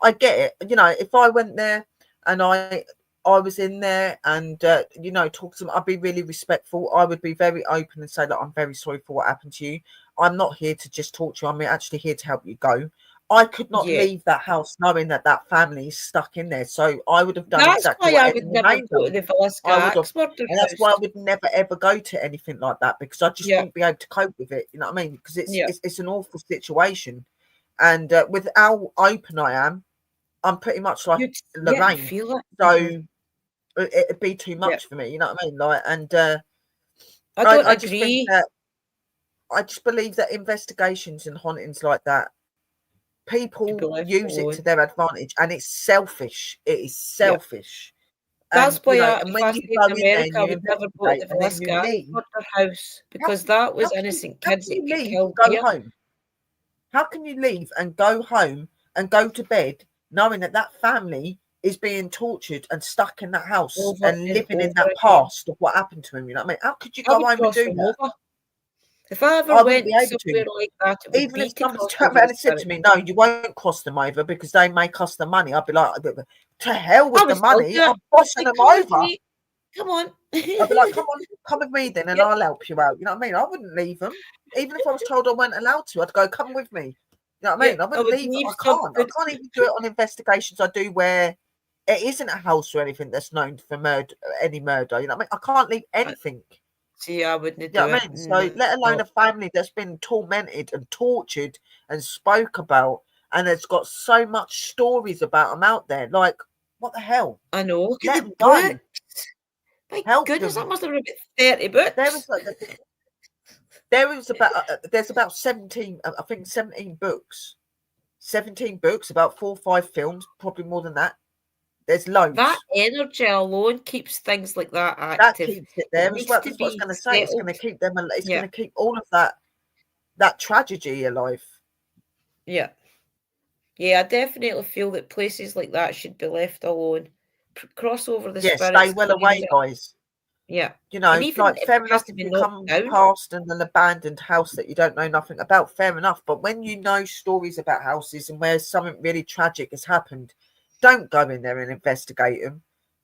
Speaker 1: I get it. If I went there and I was in there and talk to them, I'd be really respectful. I would be very open and say that I'm very sorry for what happened to you. I'm not here to just torture you. I'm actually here to help you go. I could not
Speaker 2: Yeah.
Speaker 1: leave that house knowing that family is stuck in there. So I would have done
Speaker 2: That's
Speaker 1: exactly
Speaker 2: why
Speaker 1: what
Speaker 2: I
Speaker 1: Ed
Speaker 2: would
Speaker 1: and
Speaker 2: never
Speaker 1: Lorraine
Speaker 2: go to
Speaker 1: done.
Speaker 2: the Villisca
Speaker 1: I would have,
Speaker 2: Axe Murder
Speaker 1: and that's why I
Speaker 2: House.
Speaker 1: would never ever go to anything like that because I just
Speaker 2: Yeah,
Speaker 1: wouldn't be able to cope with it. You know what I mean? Because it's
Speaker 2: yeah.
Speaker 1: it's, it's an awful situation, and with how open I am, I'm pretty much like
Speaker 2: You
Speaker 1: Lorraine.
Speaker 2: feel it. Mhm.
Speaker 1: So it'd be too
Speaker 2: Yeah.
Speaker 1: much for me. You know what I mean? Like, and
Speaker 2: I
Speaker 1: I,
Speaker 2: don't
Speaker 1: I just think
Speaker 2: agree.
Speaker 1: that I just believe that investigations and hauntings like that,
Speaker 2: Should be
Speaker 1: people
Speaker 2: left
Speaker 1: use it to
Speaker 2: alone.
Speaker 1: their advantage, and it's selfish. It is
Speaker 2: Yeah.
Speaker 1: selfish.
Speaker 2: That's
Speaker 1: And
Speaker 2: why
Speaker 1: and
Speaker 2: if
Speaker 1: when
Speaker 2: I
Speaker 1: you
Speaker 2: stayed
Speaker 1: go
Speaker 2: in
Speaker 1: in there and
Speaker 2: America, I
Speaker 1: you
Speaker 2: would never go to
Speaker 1: investigate
Speaker 2: the
Speaker 1: and then you
Speaker 2: Villisca
Speaker 1: leave,
Speaker 2: Murder House
Speaker 1: how
Speaker 2: because
Speaker 1: can
Speaker 2: that
Speaker 1: how
Speaker 2: was
Speaker 1: can you
Speaker 2: innocent
Speaker 1: how
Speaker 2: kids
Speaker 1: can
Speaker 2: that
Speaker 1: you
Speaker 2: got
Speaker 1: leave and
Speaker 2: killed
Speaker 1: go
Speaker 2: there
Speaker 1: home? How can you leave and go home and go to bed knowing that family is being tortured and stuck in that house
Speaker 2: over
Speaker 1: and
Speaker 2: and
Speaker 1: living in
Speaker 2: over
Speaker 1: that
Speaker 2: again.
Speaker 1: past of what happened to him? You know what I mean? How could you
Speaker 2: I
Speaker 1: go
Speaker 2: would
Speaker 1: home and
Speaker 2: cross
Speaker 1: do
Speaker 2: them
Speaker 1: that?
Speaker 2: over. If I ever
Speaker 1: I wouldn't be
Speaker 2: went
Speaker 1: able to.
Speaker 2: somewhere like that, it would
Speaker 1: Even
Speaker 2: be
Speaker 1: if
Speaker 2: to
Speaker 1: somebody
Speaker 2: cross
Speaker 1: turned
Speaker 2: over
Speaker 1: around
Speaker 2: the
Speaker 1: and said to
Speaker 2: spirit.
Speaker 1: me, "No, you won't cross them over because they make us the money," I'd be like, "To hell
Speaker 2: I
Speaker 1: with the
Speaker 2: would still
Speaker 1: money!
Speaker 2: do it.
Speaker 1: I'm bossing
Speaker 2: Like,
Speaker 1: them
Speaker 2: come with
Speaker 1: over."
Speaker 2: me. Come on.
Speaker 1: I'd be like, "Come on, come with me then, and
Speaker 2: Yep.
Speaker 1: I'll help you out." You know what I mean? I wouldn't leave them, even if I was told I weren't allowed to. I'd go, "Come with me." You know what I
Speaker 2: Yep.
Speaker 1: mean? I
Speaker 2: I
Speaker 1: wouldn't
Speaker 2: would
Speaker 1: leave them.
Speaker 2: leave
Speaker 1: I can't. I
Speaker 2: something.
Speaker 1: can't even do it on investigations I do where it isn't a house or anything that's known for murder, any murder. You know what I mean? I can't leave anything
Speaker 2: See, I wouldn't
Speaker 1: You
Speaker 2: do
Speaker 1: know what I
Speaker 2: it.
Speaker 1: mean? So let
Speaker 2: No.
Speaker 1: alone a family that's been tormented and tortured and spoke about, and has got so much stories about them out there. Like, what the hell?
Speaker 2: I know. Look at
Speaker 1: Let
Speaker 2: the
Speaker 1: them go.
Speaker 2: books. My
Speaker 1: Help
Speaker 2: goodness, that
Speaker 1: them.
Speaker 2: must have been about 30
Speaker 1: There was
Speaker 2: books.
Speaker 1: like there was about there's about 17, I think 17 books. 17 books, about 4 or 5 films, probably more than that. There's
Speaker 2: That
Speaker 1: loads.
Speaker 2: energy alone keeps things like that
Speaker 1: That
Speaker 2: active.
Speaker 1: keeps it
Speaker 2: It
Speaker 1: there as
Speaker 2: needs
Speaker 1: well.
Speaker 2: to
Speaker 1: That's what I was
Speaker 2: be
Speaker 1: going to say. It's going
Speaker 2: settled.
Speaker 1: to keep them. It's going
Speaker 2: Yeah,
Speaker 1: to keep all of that tragedy alive.
Speaker 2: yeah. Yeah, I definitely feel that places like that should be left alone. Cross over the
Speaker 1: Yeah, stay
Speaker 2: spirits,
Speaker 1: well
Speaker 2: cleanse
Speaker 1: away,
Speaker 2: it.
Speaker 1: guys.
Speaker 2: Yeah.
Speaker 1: You
Speaker 2: And
Speaker 1: know,
Speaker 2: even
Speaker 1: like
Speaker 2: if it
Speaker 1: fair
Speaker 2: has
Speaker 1: enough
Speaker 2: to
Speaker 1: if
Speaker 2: be
Speaker 1: you
Speaker 2: knocked
Speaker 1: come
Speaker 2: down,
Speaker 1: past an abandoned house that you don't know nothing about, fair enough. But when you know stories about houses and where something really tragic has happened, don't go in there and investigate them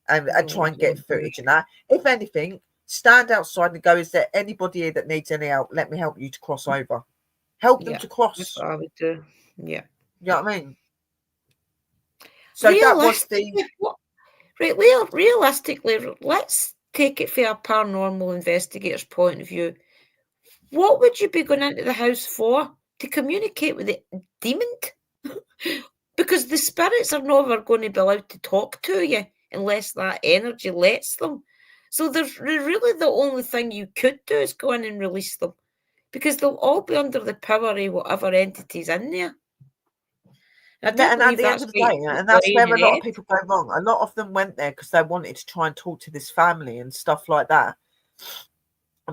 Speaker 1: and try
Speaker 2: no,
Speaker 1: and get
Speaker 2: don't do
Speaker 1: footage
Speaker 2: it.
Speaker 1: and that. If anything, stand outside and go, is there anybody here that needs any help? Let me help you to cross over. Help them
Speaker 2: Yeah,
Speaker 1: to
Speaker 2: that's
Speaker 1: cross.
Speaker 2: what I would do. Yeah.
Speaker 1: You know what I mean? So that was the
Speaker 2: Realistically, what? Right, realistically, let's take it from a paranormal investigator's point of view. What would you be going into the house for? To communicate with the demon? Because the spirits are never going to be allowed to talk to you unless that energy lets them. So there's really the only thing you could do is go in and release them because they'll all be under the power of whatever entity's in there. I do
Speaker 1: and at
Speaker 2: believe
Speaker 1: the end
Speaker 2: that's
Speaker 1: of the
Speaker 2: why
Speaker 1: day,
Speaker 2: it's
Speaker 1: and
Speaker 2: people
Speaker 1: that's
Speaker 2: in
Speaker 1: where a
Speaker 2: your
Speaker 1: lot of
Speaker 2: head.
Speaker 1: people go wrong. A lot of them went there because they wanted to try and talk to this family and stuff like that.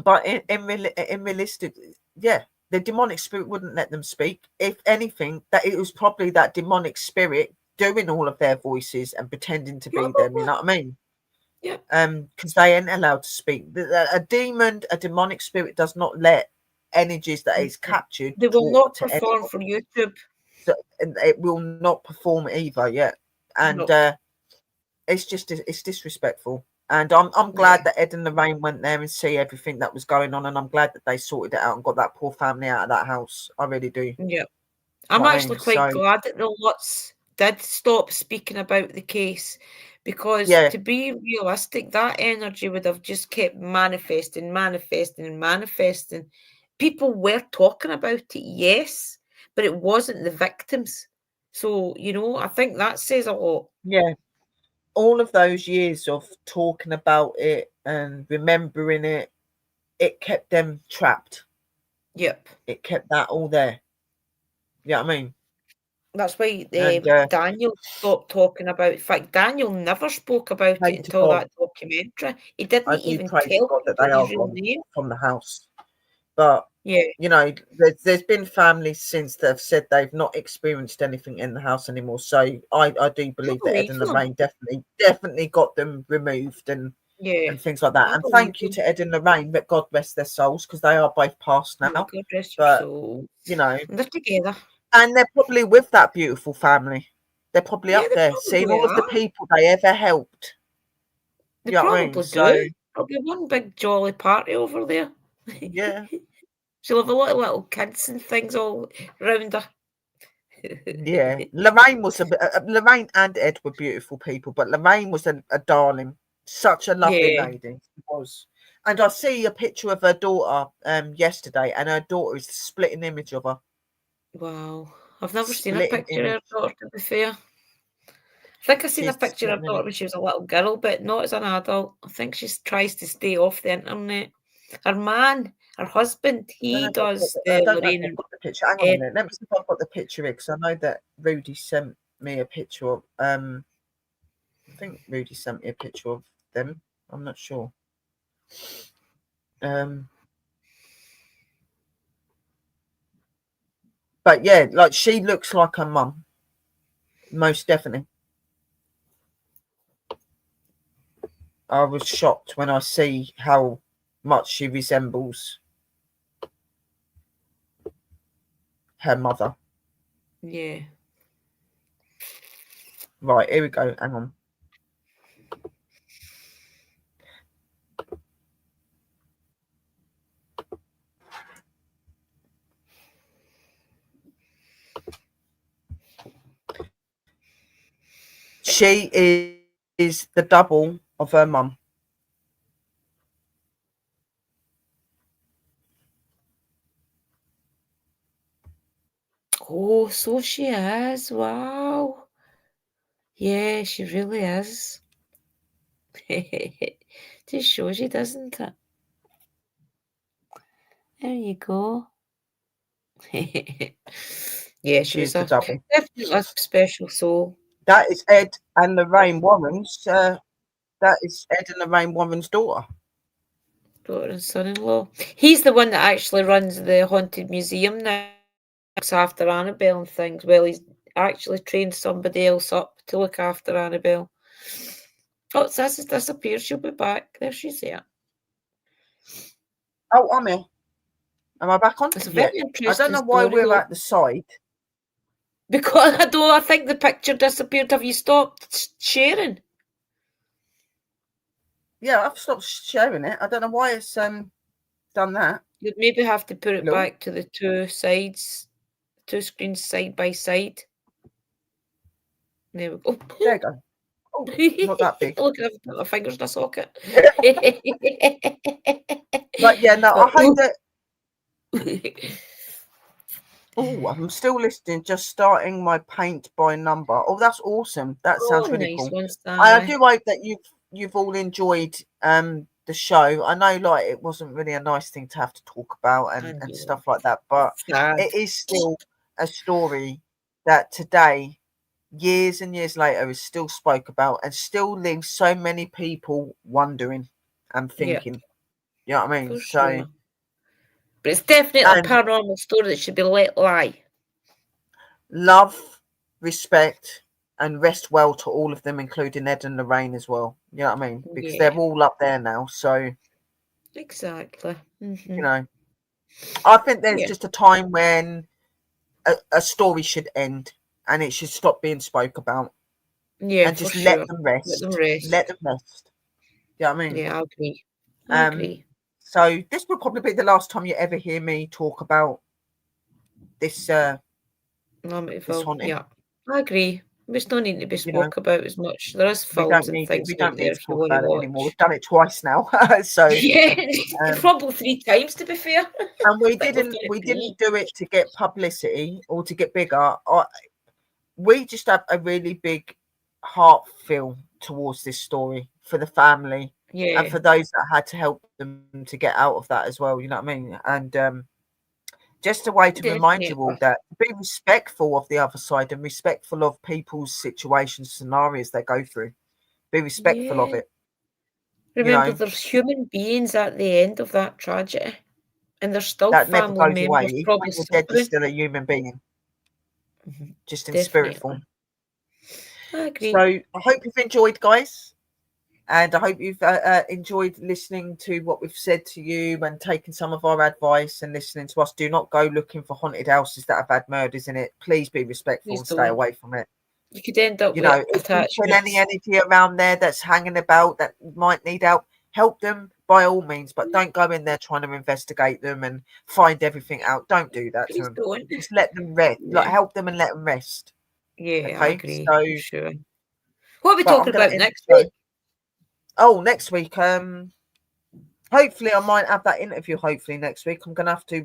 Speaker 1: But in realistic, yeah, the demonic spirit wouldn't let them speak. If anything, that it was probably that demonic spirit doing all of their voices and pretending to be them. You
Speaker 2: Probably.
Speaker 1: know what I mean?
Speaker 2: Yeah.
Speaker 1: Because they ain't allowed to speak. A demon, a demonic spirit, does not let energies that is captured
Speaker 2: They will
Speaker 1: talk
Speaker 2: not
Speaker 1: to
Speaker 2: perform
Speaker 1: anyone.
Speaker 2: for YouTube.
Speaker 1: So and it will not perform either. Yeah, and
Speaker 2: No.
Speaker 1: it's disrespectful. And I'm
Speaker 2: Yeah.
Speaker 1: glad that Ed and Lorraine went there and see everything that was going on, and I'm glad that they sorted it out and got that poor family out of that house. I really do.
Speaker 2: Yeah.
Speaker 1: You know
Speaker 2: I'm
Speaker 1: what I
Speaker 2: actually
Speaker 1: mean?
Speaker 2: quite
Speaker 1: So
Speaker 2: glad that the Lutz did stop speaking about the case because,
Speaker 1: yeah,
Speaker 2: to be realistic, that energy would have just kept manifesting, manifesting, and manifesting. People were talking about it, yes, but it wasn't the victims. So, I think that says a lot.
Speaker 1: yeah. All of those years of talking about it and remembering it, it kept them trapped.
Speaker 2: Yep.
Speaker 1: It kept that all there. You know what I mean?
Speaker 2: That's why
Speaker 1: And
Speaker 2: Daniel stopped talking about. In fact, Daniel never spoke about
Speaker 1: pray
Speaker 2: it
Speaker 1: to
Speaker 2: until
Speaker 1: God,
Speaker 2: that documentary. He
Speaker 1: I
Speaker 2: didn't
Speaker 1: do
Speaker 2: even
Speaker 1: pray to
Speaker 2: tell
Speaker 1: God that
Speaker 2: people
Speaker 1: they
Speaker 2: his
Speaker 1: are
Speaker 2: real
Speaker 1: gone
Speaker 2: name.
Speaker 1: from the house. But
Speaker 2: Yeah,
Speaker 1: there's been families since that have said they've not experienced anything in the house anymore. So I do
Speaker 2: I
Speaker 1: believe that Ed
Speaker 2: believe
Speaker 1: and
Speaker 2: them.
Speaker 1: Lorraine definitely got them removed
Speaker 2: Yeah,
Speaker 1: and things like that.
Speaker 2: I
Speaker 1: And
Speaker 2: believe
Speaker 1: thank you
Speaker 2: them.
Speaker 1: to Ed and Lorraine, but God rest their souls because they are both past
Speaker 2: Yeah,
Speaker 1: now.
Speaker 2: God rest your
Speaker 1: But
Speaker 2: soul.
Speaker 1: you know,
Speaker 2: And they're together.
Speaker 1: and they're probably with that beautiful family. They're probably
Speaker 2: Yeah,
Speaker 1: up
Speaker 2: they
Speaker 1: there seeing
Speaker 2: probably
Speaker 1: all of the
Speaker 2: are.
Speaker 1: people they ever helped.
Speaker 2: They
Speaker 1: You know what I mean?
Speaker 2: probably
Speaker 1: So
Speaker 2: do. There'll be one big jolly party over there.
Speaker 1: yeah.
Speaker 2: She'll have a lot of little kids and things all round her.
Speaker 1: Yeah, Lorraine was Lorraine and Ed were beautiful people, but Lorraine was a darling, such a lovely
Speaker 2: Yeah.
Speaker 1: lady. She was, and I see a picture of her daughter yesterday, and her daughter is a splitting image of her.
Speaker 2: Wow. I've never seen a
Speaker 1: Splitting
Speaker 2: picture of her
Speaker 1: image.
Speaker 2: daughter, to be fair. I think I seen a
Speaker 1: She's the
Speaker 2: picture of
Speaker 1: splitting
Speaker 2: her daughter
Speaker 1: image.
Speaker 2: when she was a little girl, but not as an adult. I think she tries to stay off the internet. Her man, her husband, he does
Speaker 1: I
Speaker 2: the
Speaker 1: don't know if
Speaker 2: Lorraine
Speaker 1: I've
Speaker 2: and
Speaker 1: got the picture. Hang on a
Speaker 2: Ed.
Speaker 1: minute. Let me see if I've got the picture here because I know that Rudy sent me a picture of. I think Rudy sent me a picture of them. I'm not sure. Um, but yeah, like she looks like her mum, most definitely. I was shocked when I see how much she resembles her mother.
Speaker 2: Yeah.
Speaker 1: Right, here we go. Hang on. She is the double of her mum.
Speaker 2: Oh, so she is. Wow. Yeah, she really is. Just shows you, doesn't it? There you go. Yeah, she was
Speaker 1: Cheers to double.
Speaker 2: definitely a special soul.
Speaker 1: That is Ed and Lorraine Warren's. That is Ed and Lorraine Warren's daughter.
Speaker 2: Daughter and son-in-law. He's the one that actually runs the haunted museum now. Looks after Annabelle and things. Well, he's actually trained somebody else up to look after Annabelle. Oh, Sis has disappeared. She'll be back. There she's there.
Speaker 1: Oh, I'm here. Am I back on?
Speaker 2: It's a
Speaker 1: Yeah.
Speaker 2: very
Speaker 1: I
Speaker 2: interesting
Speaker 1: don't know why
Speaker 2: story,
Speaker 1: we're
Speaker 2: though.
Speaker 1: at the side.
Speaker 2: Because I think the picture disappeared. Have you stopped sharing?
Speaker 1: Yeah, I've stopped sharing it. I don't know why it's done that.
Speaker 2: You'd maybe have to put it
Speaker 1: Hello?
Speaker 2: back to the two sides, two screens side by side. There we go.
Speaker 1: There you go. Oh, not that big.
Speaker 2: Look, I've put my fingers in a socket.
Speaker 1: But yeah, no, I hope that.
Speaker 2: that.
Speaker 1: Oh, I'm still listening. Just starting my paint by number. Oh, that's awesome. That sounds really
Speaker 2: Nice
Speaker 1: cool.
Speaker 2: one,
Speaker 1: I
Speaker 2: Stanley.
Speaker 1: do hope that you've all enjoyed the show. I know like it wasn't really a nice thing to have to talk about and stuff like that, but
Speaker 2: Sad.
Speaker 1: it is still a story that today, years and years later, is still spoke about and still leaves so many people wondering and thinking. You know what I mean?
Speaker 2: For
Speaker 1: So
Speaker 2: sure. But it's definitely a
Speaker 1: and
Speaker 2: paranormal story that should be let lie.
Speaker 1: love, respect, and rest well to all of them, including Ed and Lorraine as well. You know what I mean? Because
Speaker 2: Yeah.
Speaker 1: they're all up there now. So,
Speaker 2: Exactly.
Speaker 1: you know, I think there's
Speaker 2: Yeah.
Speaker 1: just a time when a story should end and it should stop being spoke about
Speaker 2: Yeah,
Speaker 1: and
Speaker 2: for
Speaker 1: just
Speaker 2: sure.
Speaker 1: let them rest.
Speaker 2: Let them rest.
Speaker 1: Let them rest. You know what I mean?
Speaker 2: Yeah, I agree. I agree.
Speaker 1: So this will probably be the last time you ever hear me talk about this
Speaker 2: Amityville.
Speaker 1: haunting.
Speaker 2: Yeah, I agree. It's no need to be
Speaker 1: You know,
Speaker 2: spoke about as much. There is
Speaker 1: we
Speaker 2: films
Speaker 1: don't
Speaker 2: and
Speaker 1: need it.
Speaker 2: things
Speaker 1: We
Speaker 2: out
Speaker 1: don't
Speaker 2: there
Speaker 1: need to
Speaker 2: if you
Speaker 1: talk
Speaker 2: want to
Speaker 1: about it anymore. We've
Speaker 2: watch.
Speaker 1: done it twice now. So
Speaker 2: Yeah, probably 3 times to be fair.
Speaker 1: and we
Speaker 2: I think we've
Speaker 1: didn't
Speaker 2: done it
Speaker 1: we
Speaker 2: 3.
Speaker 1: didn't do it to get publicity or to get bigger. We just have a really big heart feel towards this story for the family
Speaker 2: Yeah,
Speaker 1: and for those that had to help them to get out of that as well. You know what I mean? And just a way to remind you all
Speaker 2: definitely.
Speaker 1: that be respectful of the other side and respectful of people's situations, scenarios they go through. Be respectful of
Speaker 2: Yeah.
Speaker 1: it.
Speaker 2: Remember, there's human beings at the end of that tragedy, and there's still
Speaker 1: That never
Speaker 2: family
Speaker 1: goes away.
Speaker 2: members
Speaker 1: Even
Speaker 2: probably
Speaker 1: when you're dead, you're
Speaker 2: suffering.
Speaker 1: still a human being, just in spirit
Speaker 2: Definitely.
Speaker 1: form.
Speaker 2: I agree.
Speaker 1: So I hope you've enjoyed, guys. And I hope you've enjoyed listening to what we've said to you and taking some of our advice and listening to us. Do not go looking for haunted houses that have had murders in it. Please be respectful
Speaker 2: Please
Speaker 1: and stay
Speaker 2: don't.
Speaker 1: away from it.
Speaker 2: You could end up
Speaker 1: You
Speaker 2: with
Speaker 1: know, if you feel any
Speaker 2: attachments.
Speaker 1: energy around there that's hanging about that might need help them by all means. But don't go in there trying to investigate them and find everything out. Don't do that to
Speaker 2: Please
Speaker 1: them.
Speaker 2: don't.
Speaker 1: Just let them rest.
Speaker 2: Yeah,
Speaker 1: Like help them and let them rest.
Speaker 2: yeah, I
Speaker 1: Okay.
Speaker 2: agree.
Speaker 1: So,
Speaker 2: For sure. What are we
Speaker 1: but I'm
Speaker 2: talking
Speaker 1: going to
Speaker 2: about
Speaker 1: end
Speaker 2: next
Speaker 1: the show.
Speaker 2: week?
Speaker 1: Oh, next week. Hopefully, I might have that interview. Hopefully, next week. I'm going to have to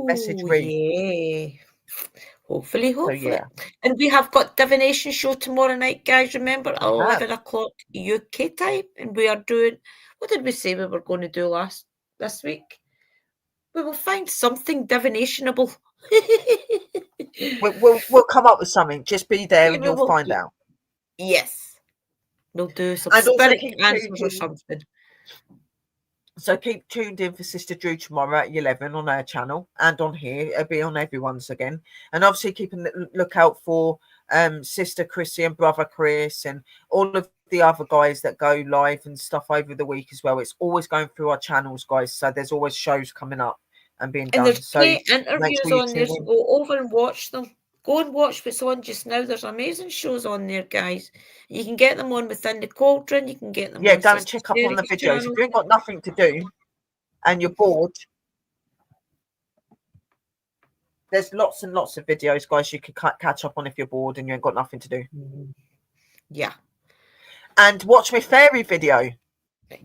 Speaker 1: message
Speaker 2: Oh,
Speaker 1: Reed.
Speaker 2: yeah. Hopefully.
Speaker 1: So, yeah,
Speaker 2: And we have got divination show tomorrow night, guys. Remember,
Speaker 1: I have.
Speaker 2: 11 o'clock UK time. And we are doing, what did we say we were going to do this week? We will find something divinationable.
Speaker 1: We'll come up with something. Just be there
Speaker 2: Yeah,
Speaker 1: and
Speaker 2: we
Speaker 1: you'll
Speaker 2: will
Speaker 1: find
Speaker 2: do.
Speaker 1: out.
Speaker 2: Yes. We'll do some
Speaker 1: And also
Speaker 2: spirit
Speaker 1: keep
Speaker 2: answers or
Speaker 1: tuned in.
Speaker 2: something.
Speaker 1: So keep tuned in for Sister Drew tomorrow at 11 on our channel and on here. It'll be on everyone's again. And obviously keep a lookout for Sister Chrissy and Brother Chris and all of the other guys that go live and stuff over the week as well. It's always going through our channels, guys. So there's always shows coming up and being
Speaker 2: And
Speaker 1: done.
Speaker 2: there's
Speaker 1: So
Speaker 2: great
Speaker 1: make
Speaker 2: interviews
Speaker 1: sure you
Speaker 2: on there,
Speaker 1: tune
Speaker 2: so
Speaker 1: in.
Speaker 2: go over and watch them. Go and watch what's on just now. There's amazing shows on there, guys. You can get them on Within the Cauldron. You can get them
Speaker 1: Yeah,
Speaker 2: on
Speaker 1: go and
Speaker 2: Sister
Speaker 1: check up on the
Speaker 2: Erica's
Speaker 1: videos. If
Speaker 2: channel.
Speaker 1: you ain't got nothing to do and you're bored, there's lots and lots of videos, guys, you can catch up on if you're bored and you ain't got nothing to do.
Speaker 2: Yeah.
Speaker 1: And watch my fairy video.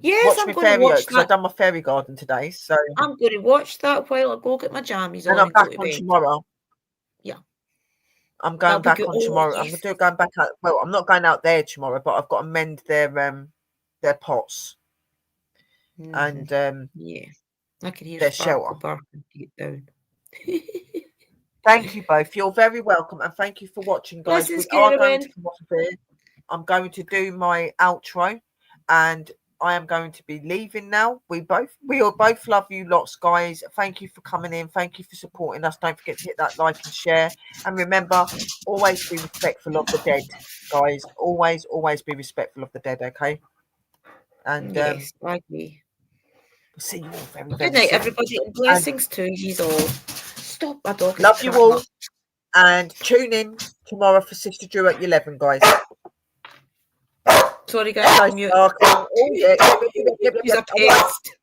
Speaker 2: Yes,
Speaker 1: Watch
Speaker 2: I'm
Speaker 1: my
Speaker 2: going to
Speaker 1: fairy
Speaker 2: watch
Speaker 1: because I've
Speaker 2: that.
Speaker 1: done my fairy garden today. So
Speaker 2: I'm going to watch that while I go get my jammies
Speaker 1: and
Speaker 2: on
Speaker 1: I'm
Speaker 2: and go
Speaker 1: back
Speaker 2: to
Speaker 1: on
Speaker 2: bed.
Speaker 1: tomorrow.
Speaker 2: Yeah.
Speaker 1: I'm going back on tomorrow. I'm going back out. Well, I'm not going out there tomorrow, but I've got to mend their pots and
Speaker 2: yeah, I can hear
Speaker 1: their
Speaker 2: Sparkle
Speaker 1: shelter.
Speaker 2: barking to get down.
Speaker 1: Thank you both. You're very welcome, and thank you for watching, guys.
Speaker 2: Blessings,
Speaker 1: We are going
Speaker 2: Karen.
Speaker 1: to come off of here. I'm going to do my outro, and I am going to be leaving now. We all both love you lots, guys. Thank you for coming in. Thank you for supporting us. Don't forget to hit that like and share. And remember, always be respectful of the dead, guys. Always be respectful of the dead, okay? And
Speaker 2: yes, I agree.
Speaker 1: We'll see you all very,
Speaker 2: Good
Speaker 1: very
Speaker 2: night,
Speaker 1: soon.
Speaker 2: everybody, and blessings to you all. Stop, my dog.
Speaker 1: Love you all. And tune in tomorrow for Sister Drew at 11, guys.
Speaker 2: Sorry, guys.
Speaker 1: Oh, yeah.
Speaker 2: He's a pest.